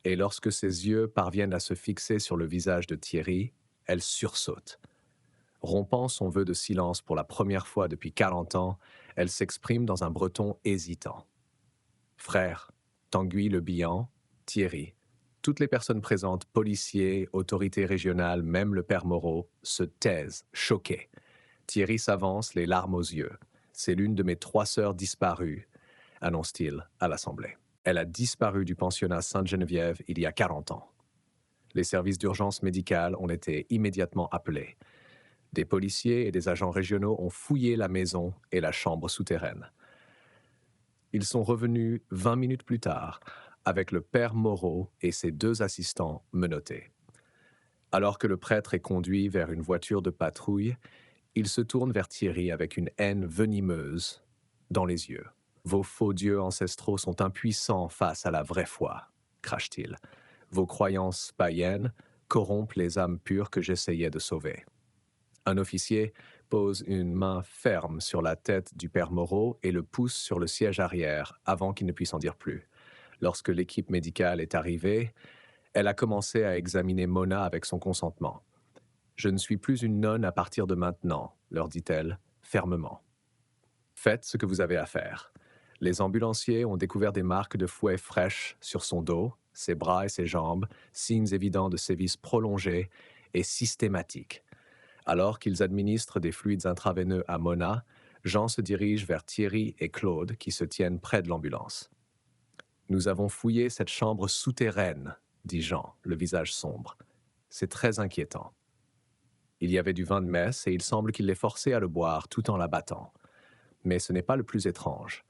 et lorsque ses yeux parviennent à se fixer sur le visage de Thierry, elle sursaute. Rompant son vœu de silence pour la première fois depuis 40 ans, elle s'exprime dans un breton hésitant. Frère, Tanguy Le Bihan, Thierry, toutes les personnes présentes, policiers, autorités régionales, même le père Moreau, se taisent, choqués. Thierry s'avance, les larmes aux yeux. C'est l'une de mes 3 sœurs disparues, annonce-t-il à l'Assemblée. Elle a disparu du pensionnat Sainte-Geneviève il y a 40 ans. Les services d'urgence médicale ont été immédiatement appelés. Des policiers et des agents régionaux ont fouillé la maison et la chambre souterraine. Ils sont revenus 20 minutes plus tard, avec le père Moreau et ses 2 assistants menottés. Alors que le prêtre est conduit vers une voiture de patrouille, il se tourne vers Thierry avec une haine venimeuse dans les yeux. « Vos faux dieux ancestraux sont impuissants face à la vraie foi, crache-t-il. Vos croyances païennes corrompent les âmes pures que j'essayais de sauver. » Un officier pose une main ferme sur la tête du père Moreau et le pousse sur le siège arrière avant qu'il ne puisse en dire plus. Lorsque l'équipe médicale est arrivée, elle a commencé à examiner Mona avec son consentement. « Je ne suis plus une nonne à partir de maintenant, » leur dit-elle fermement. « Faites ce que vous avez à faire. » Les ambulanciers ont découvert des marques de fouet fraîches sur son dos, ses bras et ses jambes, signes évidents de sévices prolongés et systématiques. Alors qu'ils administrent des fluides intraveineux à Mona, Jean se dirige vers Thierry et Claude qui se tiennent près de l'ambulance. « Nous avons fouillé cette chambre souterraine, » dit Jean, le visage sombre. « C'est très inquiétant. » Il y avait du vin de messe et il semble qu'il l'ait forcé à le boire tout en la battant. Mais ce n'est pas le plus étrange.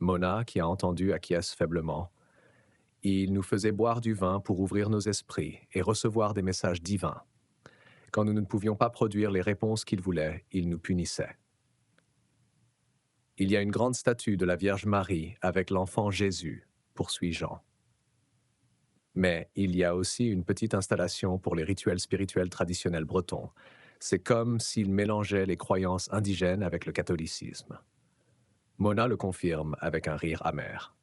Mona, qui a entendu, acquiesce faiblement. « Il nous faisait boire du vin pour ouvrir nos esprits et recevoir des messages divins. Quand nous ne pouvions pas produire les réponses qu'il voulait, il nous punissait. » Il y a une grande statue de la Vierge Marie avec l'enfant Jésus, poursuit Jean. Mais il y a aussi une petite installation pour les rituels spirituels traditionnels bretons. C'est comme s'il mélangeait les croyances indigènes avec le catholicisme. Mona le confirme avec un rire amer.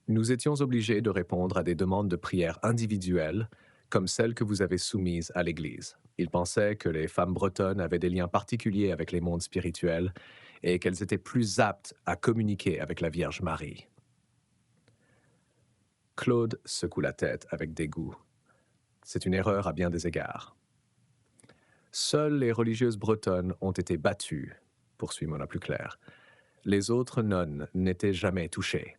Nous étions obligés de répondre à des demandes de prière individuelles, comme celles que vous avez soumises à l'Église. Il pensait que les femmes bretonnes avaient des liens particuliers avec les mondes spirituels et qu'elles étaient plus aptes à communiquer avec la Vierge Marie. Claude secoue la tête avec dégoût. C'est une erreur à bien des égards. Seules les religieuses bretonnes ont été battues, poursuit Mona plus clair. Les autres nonnes n'étaient jamais touchées.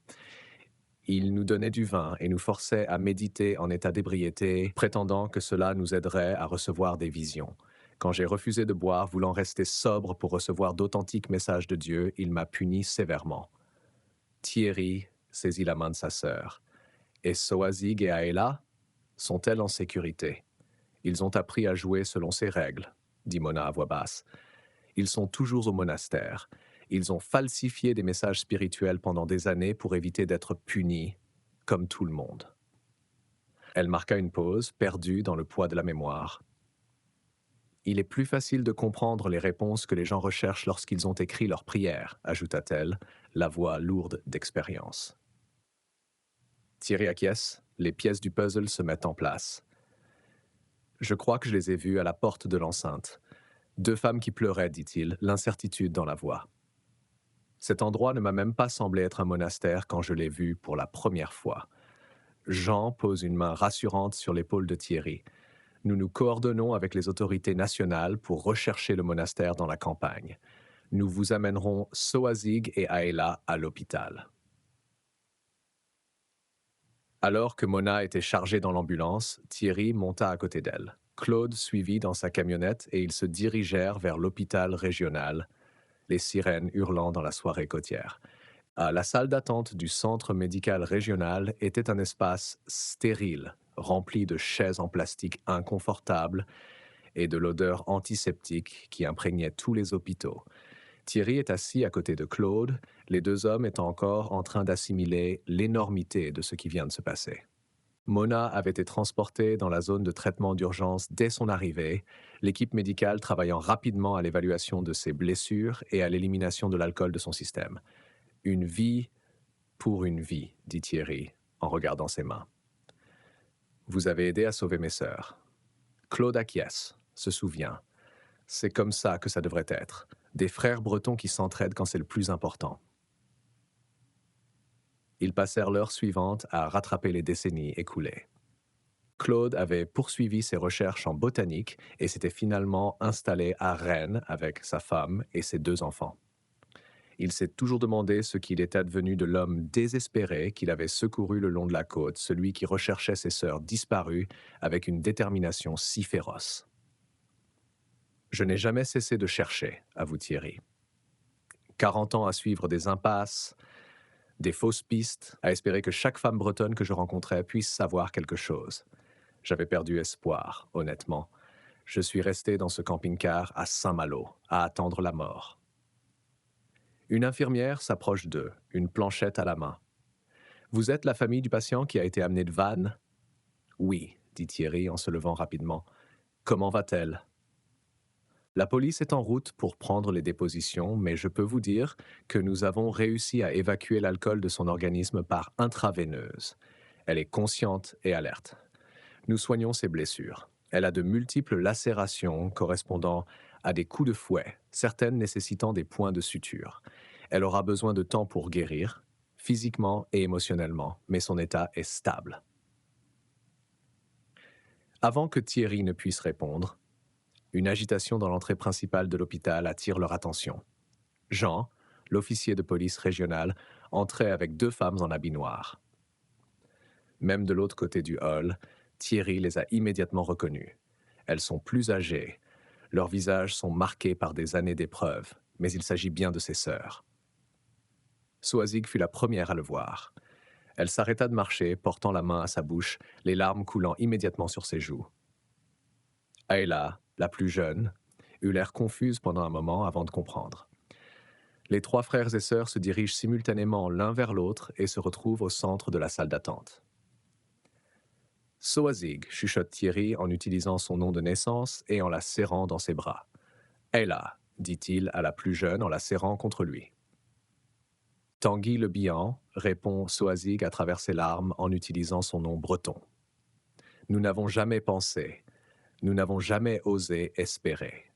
Ils nous donnaient du vin et nous forçaient à méditer en état d'ébriété, prétendant que cela nous aiderait à recevoir des visions. Quand j'ai refusé de boire, voulant rester sobre pour recevoir d'authentiques messages de Dieu, il m'a puni sévèrement. Thierry saisit la main de sa sœur. Et Soazig et Aela sont-elles en sécurité? Ils ont appris à jouer selon ces règles, dit Mona à voix basse. Ils sont toujours au monastère. Ils ont falsifié des messages spirituels pendant des années pour éviter d'être punis, comme tout le monde. Elle marqua une pause, perdue dans le poids de la mémoire. Il est plus facile de comprendre les réponses que les gens recherchent lorsqu'ils ont écrit leurs prières, ajouta-t-elle, la voix lourde d'expérience. Thierry acquiesce, les pièces du puzzle se mettent en place. Je crois que je les ai vues à la porte de l'enceinte. Deux femmes qui pleuraient, dit-il, l'incertitude dans la voix. Cet endroit ne m'a même pas semblé être un monastère quand je l'ai vu pour la première fois. Jean pose une main rassurante sur l'épaule de Thierry. Nous nous coordonnons avec les autorités nationales pour rechercher le monastère dans la campagne. Nous vous amènerons Soazig et Aela à l'hôpital. Alors que Mona était chargée dans l'ambulance, Thierry monta à côté d'elle. Claude suivit dans sa camionnette et ils se dirigèrent vers l'hôpital régional, les sirènes hurlant dans la soirée côtière. La salle d'attente du centre médical régional était un espace stérile, rempli de chaises en plastique inconfortables et de l'odeur antiseptique qui imprégnait tous les hôpitaux. Thierry est assis à côté de Claude, les deux hommes étant encore en train d'assimiler l'énormité de ce qui vient de se passer. Mona avait été transportée dans la zone de traitement d'urgence dès son arrivée, l'équipe médicale travaillant rapidement à l'évaluation de ses blessures et à l'élimination de l'alcool de son système. Une vie pour une vie, dit Thierry, en regardant ses mains. Vous avez aidé à sauver mes sœurs. Claude acquiesce, se souvient. C'est comme ça que ça devrait être. Des frères bretons qui s'entraident quand c'est le plus important. Ils passèrent l'heure suivante à rattraper les décennies écoulées. Claude avait poursuivi ses recherches en botanique et s'était finalement installé à Rennes avec sa femme et ses deux enfants. Il s'est toujours demandé ce qu'il était advenu de l'homme désespéré qu'il avait secouru le long de la côte, celui qui recherchait ses sœurs disparues avec une détermination si féroce. Je n'ai jamais cessé de chercher, avoue Thierry. 40 ans à suivre des impasses, des fausses pistes, à espérer que chaque femme bretonne que je rencontrais puisse savoir quelque chose. J'avais perdu espoir, honnêtement. Je suis resté dans ce camping-car à Saint-Malo, à attendre la mort. Une infirmière s'approche d'eux, une planchette à la main. « Vous êtes la famille du patient qui a été amené de Vannes ?»« Oui, » dit Thierry en se levant rapidement. « Comment va-t-elle » La police est en route pour prendre les dépositions, mais je peux vous dire que nous avons réussi à évacuer l'alcool de son organisme par intraveineuse. Elle est consciente et alerte. Nous soignons ses blessures. Elle a de multiples lacérations correspondant à des coups de fouet, certaines nécessitant des points de suture. Elle aura besoin de temps pour guérir, physiquement et émotionnellement, mais son état est stable. Avant que Thierry ne puisse répondre, une agitation dans l'entrée principale de l'hôpital attire leur attention. Jean, l'officier de police régional, entrait avec deux femmes en habit noir. Même de l'autre côté du hall, Thierry les a immédiatement reconnues. Elles sont plus âgées. Leurs visages sont marqués par des années d'épreuves, mais il s'agit bien de ses sœurs. Soazig fut la première à le voir. Elle s'arrêta de marcher, portant la main à sa bouche, les larmes coulant immédiatement sur ses joues. Aela, la plus jeune, eut l'air confuse pendant un moment avant de comprendre. Les trois frères et sœurs se dirigent simultanément l'un vers l'autre et se retrouvent au centre de la salle d'attente. Soazig, chuchote Thierry en utilisant son nom de naissance et en la serrant dans ses bras. Aela, dit-il à la plus jeune en la serrant contre lui. Tanguy le Bihan, répond Soazig à travers ses larmes en utilisant son nom breton. Nous n'avons jamais pensé, nous n'avons jamais osé espérer.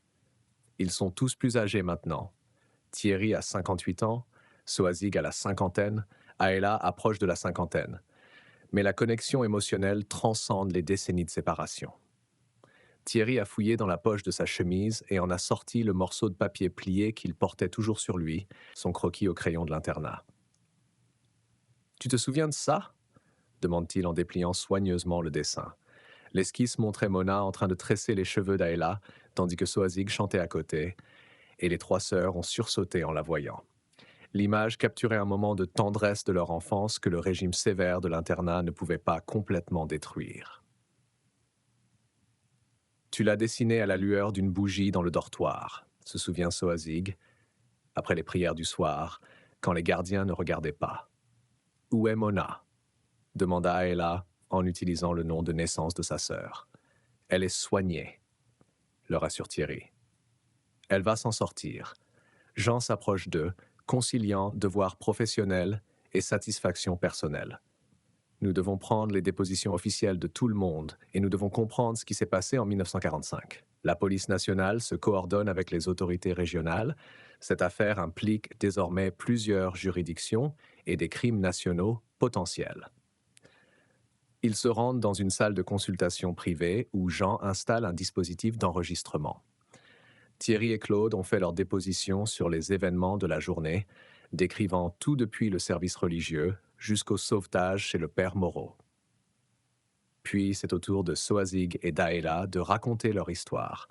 Ils sont tous plus âgés maintenant. Thierry a 58 ans, Soazig a la cinquantaine, Aela approche de la cinquantaine. Mais la connexion émotionnelle transcende les décennies de séparation. Thierry a fouillé dans la poche de sa chemise et en a sorti le morceau de papier plié qu'il portait toujours sur lui, son croquis au crayon de l'internat. « Tu te souviens de ça ?» demande-t-il en dépliant soigneusement le dessin. L'esquisse montrait Mona en train de tresser les cheveux d'Aela, tandis que Soazig chantait à côté, et les trois sœurs ont sursauté en la voyant. L'image capturait un moment de tendresse de leur enfance que le régime sévère de l'internat ne pouvait pas complètement détruire. « Tu l'as dessiné à la lueur d'une bougie dans le dortoir, se souvient Soazig, après les prières du soir, quand les gardiens ne regardaient pas. Où est Mona ?» demanda Aela en utilisant le nom de naissance de sa sœur. « Elle est soignée, le rassure Thierry. Elle va s'en sortir. » Jean s'approche d'eux, conciliant devoir professionnel et satisfaction personnelle. Nous devons prendre les dépositions officielles de tout le monde et nous devons comprendre ce qui s'est passé en 1945. La police nationale se coordonne avec les autorités régionales. Cette affaire implique désormais plusieurs juridictions et des crimes nationaux potentiels. Ils se rendent dans une salle de consultation privée où Jean installe un dispositif d'enregistrement. Thierry et Claude ont fait leur déposition sur les événements de la journée, décrivant tout depuis le service religieux jusqu'au sauvetage chez le père Moreau. Puis c'est au tour de Soazig et d'Aela de raconter leur histoire.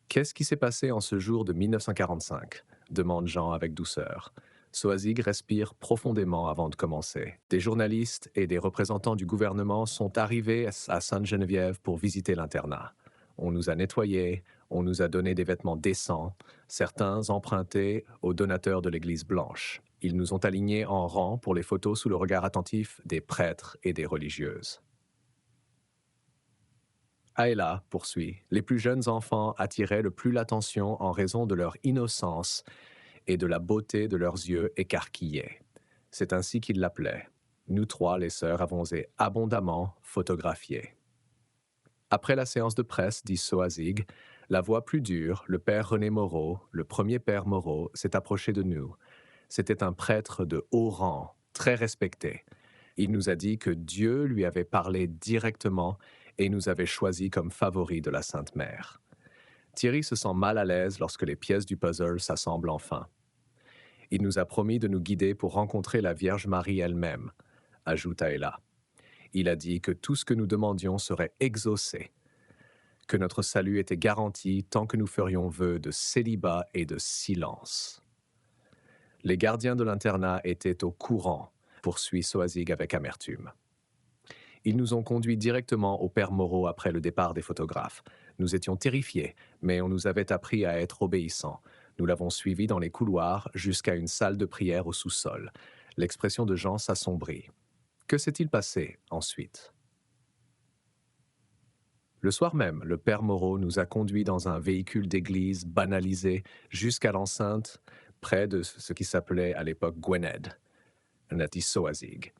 Qu'est-ce qui s'est passé en ce jour de 1945 demande Jean avec douceur. Soazig respire profondément avant de commencer. Des journalistes et des représentants du gouvernement sont arrivés à Sainte-Geneviève pour visiter l'internat. On nous a nettoyés, on nous a donné des vêtements décents, certains empruntés aux donateurs de l'Église blanche. Ils nous ont alignés en rang pour les photos sous le regard attentif des prêtres et des religieuses. Aela poursuit, les plus jeunes enfants attiraient le plus l'attention en raison de leur innocence et de la beauté de leurs yeux écarquillés. C'est ainsi qu'ils l'appelaient. Nous trois, les sœurs, avons été abondamment photographiés. Après la séance de presse, dit Soazig, la voix plus dure, le père René Moreau, le premier père Moreau, s'est approché de nous. C'était un prêtre de haut rang, très respecté. Il nous a dit que Dieu lui avait parlé directement et nous avait choisis comme favoris de la Sainte Mère. Thierry se sent mal à l'aise lorsque les pièces du puzzle s'assemblent enfin. Il nous a promis de nous guider pour rencontrer la Vierge Marie elle-même, ajoute Aela. Il a dit que tout ce que nous demandions serait exaucé, que notre salut était garanti tant que nous ferions vœu de célibat et de silence. Les gardiens de l'internat étaient au courant, poursuit Soazig avec amertume. Ils nous ont conduits directement au père Moreau après le départ des photographes. Nous étions terrifiés, mais on nous avait appris à être obéissants. Nous l'avons suivi dans les couloirs jusqu'à une salle de prière au sous-sol. L'expression de Jean s'assombrit. Que s'est-il passé ensuite? Le soir même, le père Moreau nous a conduits dans un véhicule d'église banalisé jusqu'à l'enceinte près de ce qui s'appelait à l'époque Gwynedd, a dit Soazig.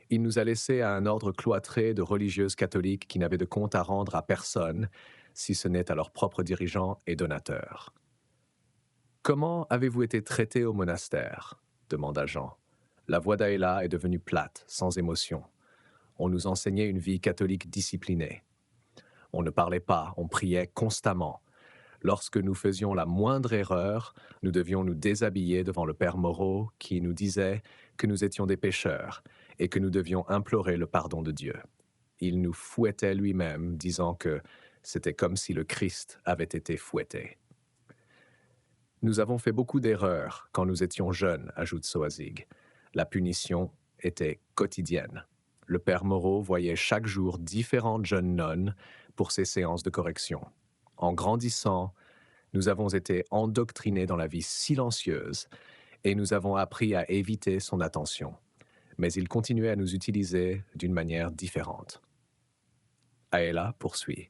Il nous a laissés à un ordre cloîtré de religieuses catholiques qui n'avaient de compte à rendre à personne, si ce n'est à leurs propres dirigeants et donateurs. « Comment avez-vous été traités au monastère ?» demanda Jean. La voix d'Aela est devenue plate, sans émotion. On nous enseignait une vie catholique disciplinée. On ne parlait pas, on priait constamment. Lorsque nous faisions la moindre erreur, nous devions nous déshabiller devant le père Moreau qui nous disait que nous étions des pécheurs et que nous devions implorer le pardon de Dieu. Il nous fouettait lui-même, disant que c'était comme si le Christ avait été fouetté. Nous avons fait beaucoup d'erreurs quand nous étions jeunes, ajoute Soazig. La punition était quotidienne. Le père Moreau voyait chaque jour différentes jeunes nonnes pour ses séances de correction. En grandissant, nous avons été endoctrinés dans la vie silencieuse et nous avons appris à éviter son attention. Mais il continuait à nous utiliser d'une manière différente. Aela poursuit.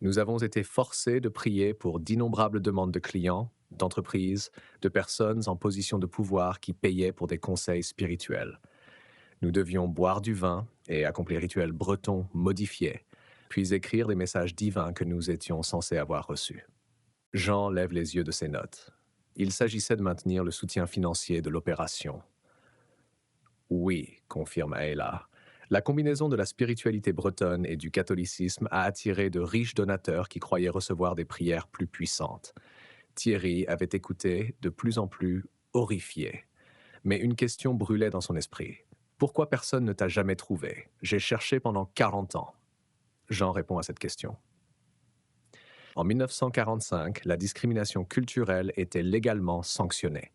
Nous avons été forcés de prier pour d'innombrables demandes de clients, d'entreprises, de personnes en position de pouvoir qui payaient pour des conseils spirituels. Nous devions boire du vin et accomplir rituels bretons modifiés, puis écrire les messages divins que nous étions censés avoir reçus. Jean lève les yeux de ses notes. Il s'agissait de maintenir le soutien financier de l'opération. Oui, confirme Aela. La combinaison de la spiritualité bretonne et du catholicisme a attiré de riches donateurs qui croyaient recevoir des prières plus puissantes. Thierry avait écouté, de plus en plus horrifié. Mais une question brûlait dans son esprit. Pourquoi personne ne t'a jamais trouvé? J'ai cherché pendant 40 ans. Jean répond à cette question. En 1945, la discrimination culturelle était légalement sanctionnée.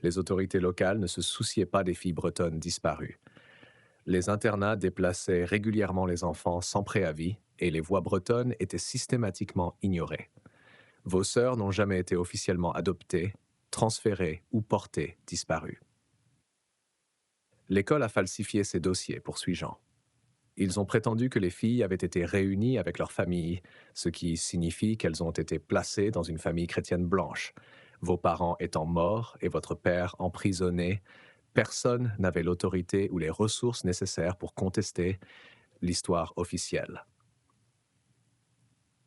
Les autorités locales ne se souciaient pas des filles bretonnes disparues. Les internats déplaçaient régulièrement les enfants sans préavis et les voix bretonnes étaient systématiquement ignorées. Vos sœurs n'ont jamais été officiellement adoptées, transférées ou portées disparues. L'école a falsifié ces dossiers, poursuit Jean. Ils ont prétendu que les filles avaient été réunies avec leurs familles, ce qui signifie qu'elles ont été placées dans une famille chrétienne blanche, vos parents étant morts et votre père emprisonné, Personne n'avait l'autorité ou les ressources nécessaires pour contester l'histoire officielle.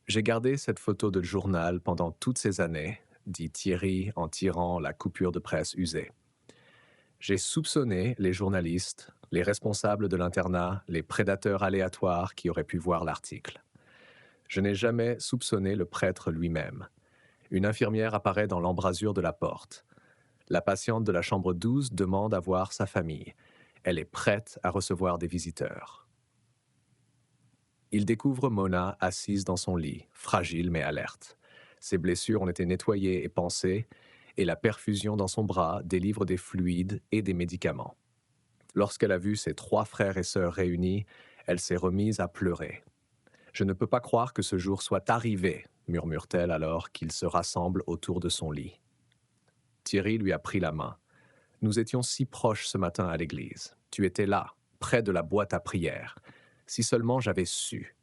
J'ai gardé cette photo de journal pendant toutes ces années, dit Thierry en tirant la coupure de presse usée. J'ai soupçonné les journalistes, les responsables de l'internat, les prédateurs aléatoires qui auraient pu voir l'article. Je n'ai jamais soupçonné le prêtre lui-même. Une infirmière apparaît dans l'embrasure de la porte. La patiente de la chambre 12 demande à voir sa famille. Elle est prête à recevoir des visiteurs. Il découvre Mona assise dans son lit, fragile mais alerte. Ses blessures ont été nettoyées et pansées, et la perfusion dans son bras délivre des fluides et des médicaments. Lorsqu'elle a vu ses 3 frères et sœurs réunis, elle s'est remise à pleurer. « Je ne peux pas croire que ce jour soit arrivé », murmure-t-elle alors qu'ils se rassemblent autour de son lit. Thierry lui a pris la main. « Nous étions si proches ce matin à l'église. Tu étais là, près de la boîte à prière. Si seulement j'avais su. »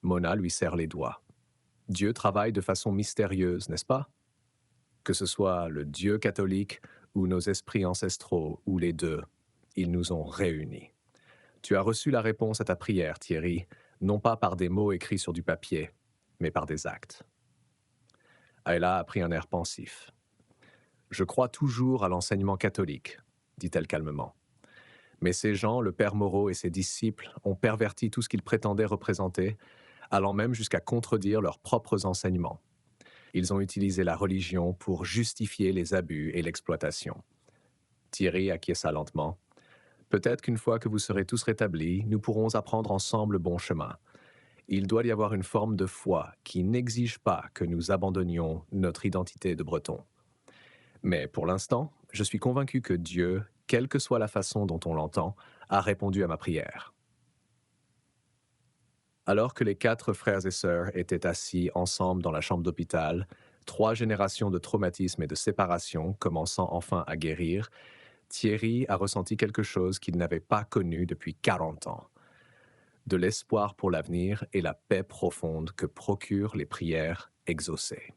Mona lui serre les doigts. « Dieu travaille de façon mystérieuse, n'est-ce pas? Que ce soit le Dieu catholique ou nos esprits ancestraux, ou les deux, ils nous ont réunis. Tu as reçu la réponse à ta prière, Thierry, non pas par des mots écrits sur du papier, mais par des actes. » Ayla a pris un air pensif. « Je crois toujours à l'enseignement catholique, dit-elle calmement. Mais ces gens, le père Moreau et ses disciples, ont perverti tout ce qu'ils prétendaient représenter, allant même jusqu'à contredire leurs propres enseignements. Ils ont utilisé la religion pour justifier les abus et l'exploitation. » Thierry acquiesça lentement. « Peut-être qu'une fois que vous serez tous rétablis, nous pourrons apprendre ensemble le bon chemin. Il doit y avoir une forme de foi qui n'exige pas que nous abandonnions notre identité de Breton. Mais pour l'instant, je suis convaincu que Dieu, quelle que soit la façon dont on l'entend, a répondu à ma prière. » Alors que les 4 frères et sœurs étaient assis ensemble dans la chambre d'hôpital, 3 générations de traumatisme et de séparation commençant enfin à guérir, Thierry a ressenti quelque chose qu'il n'avait pas connu depuis 40 ans. De l'espoir pour l'avenir et la paix profonde que procurent les prières exaucées.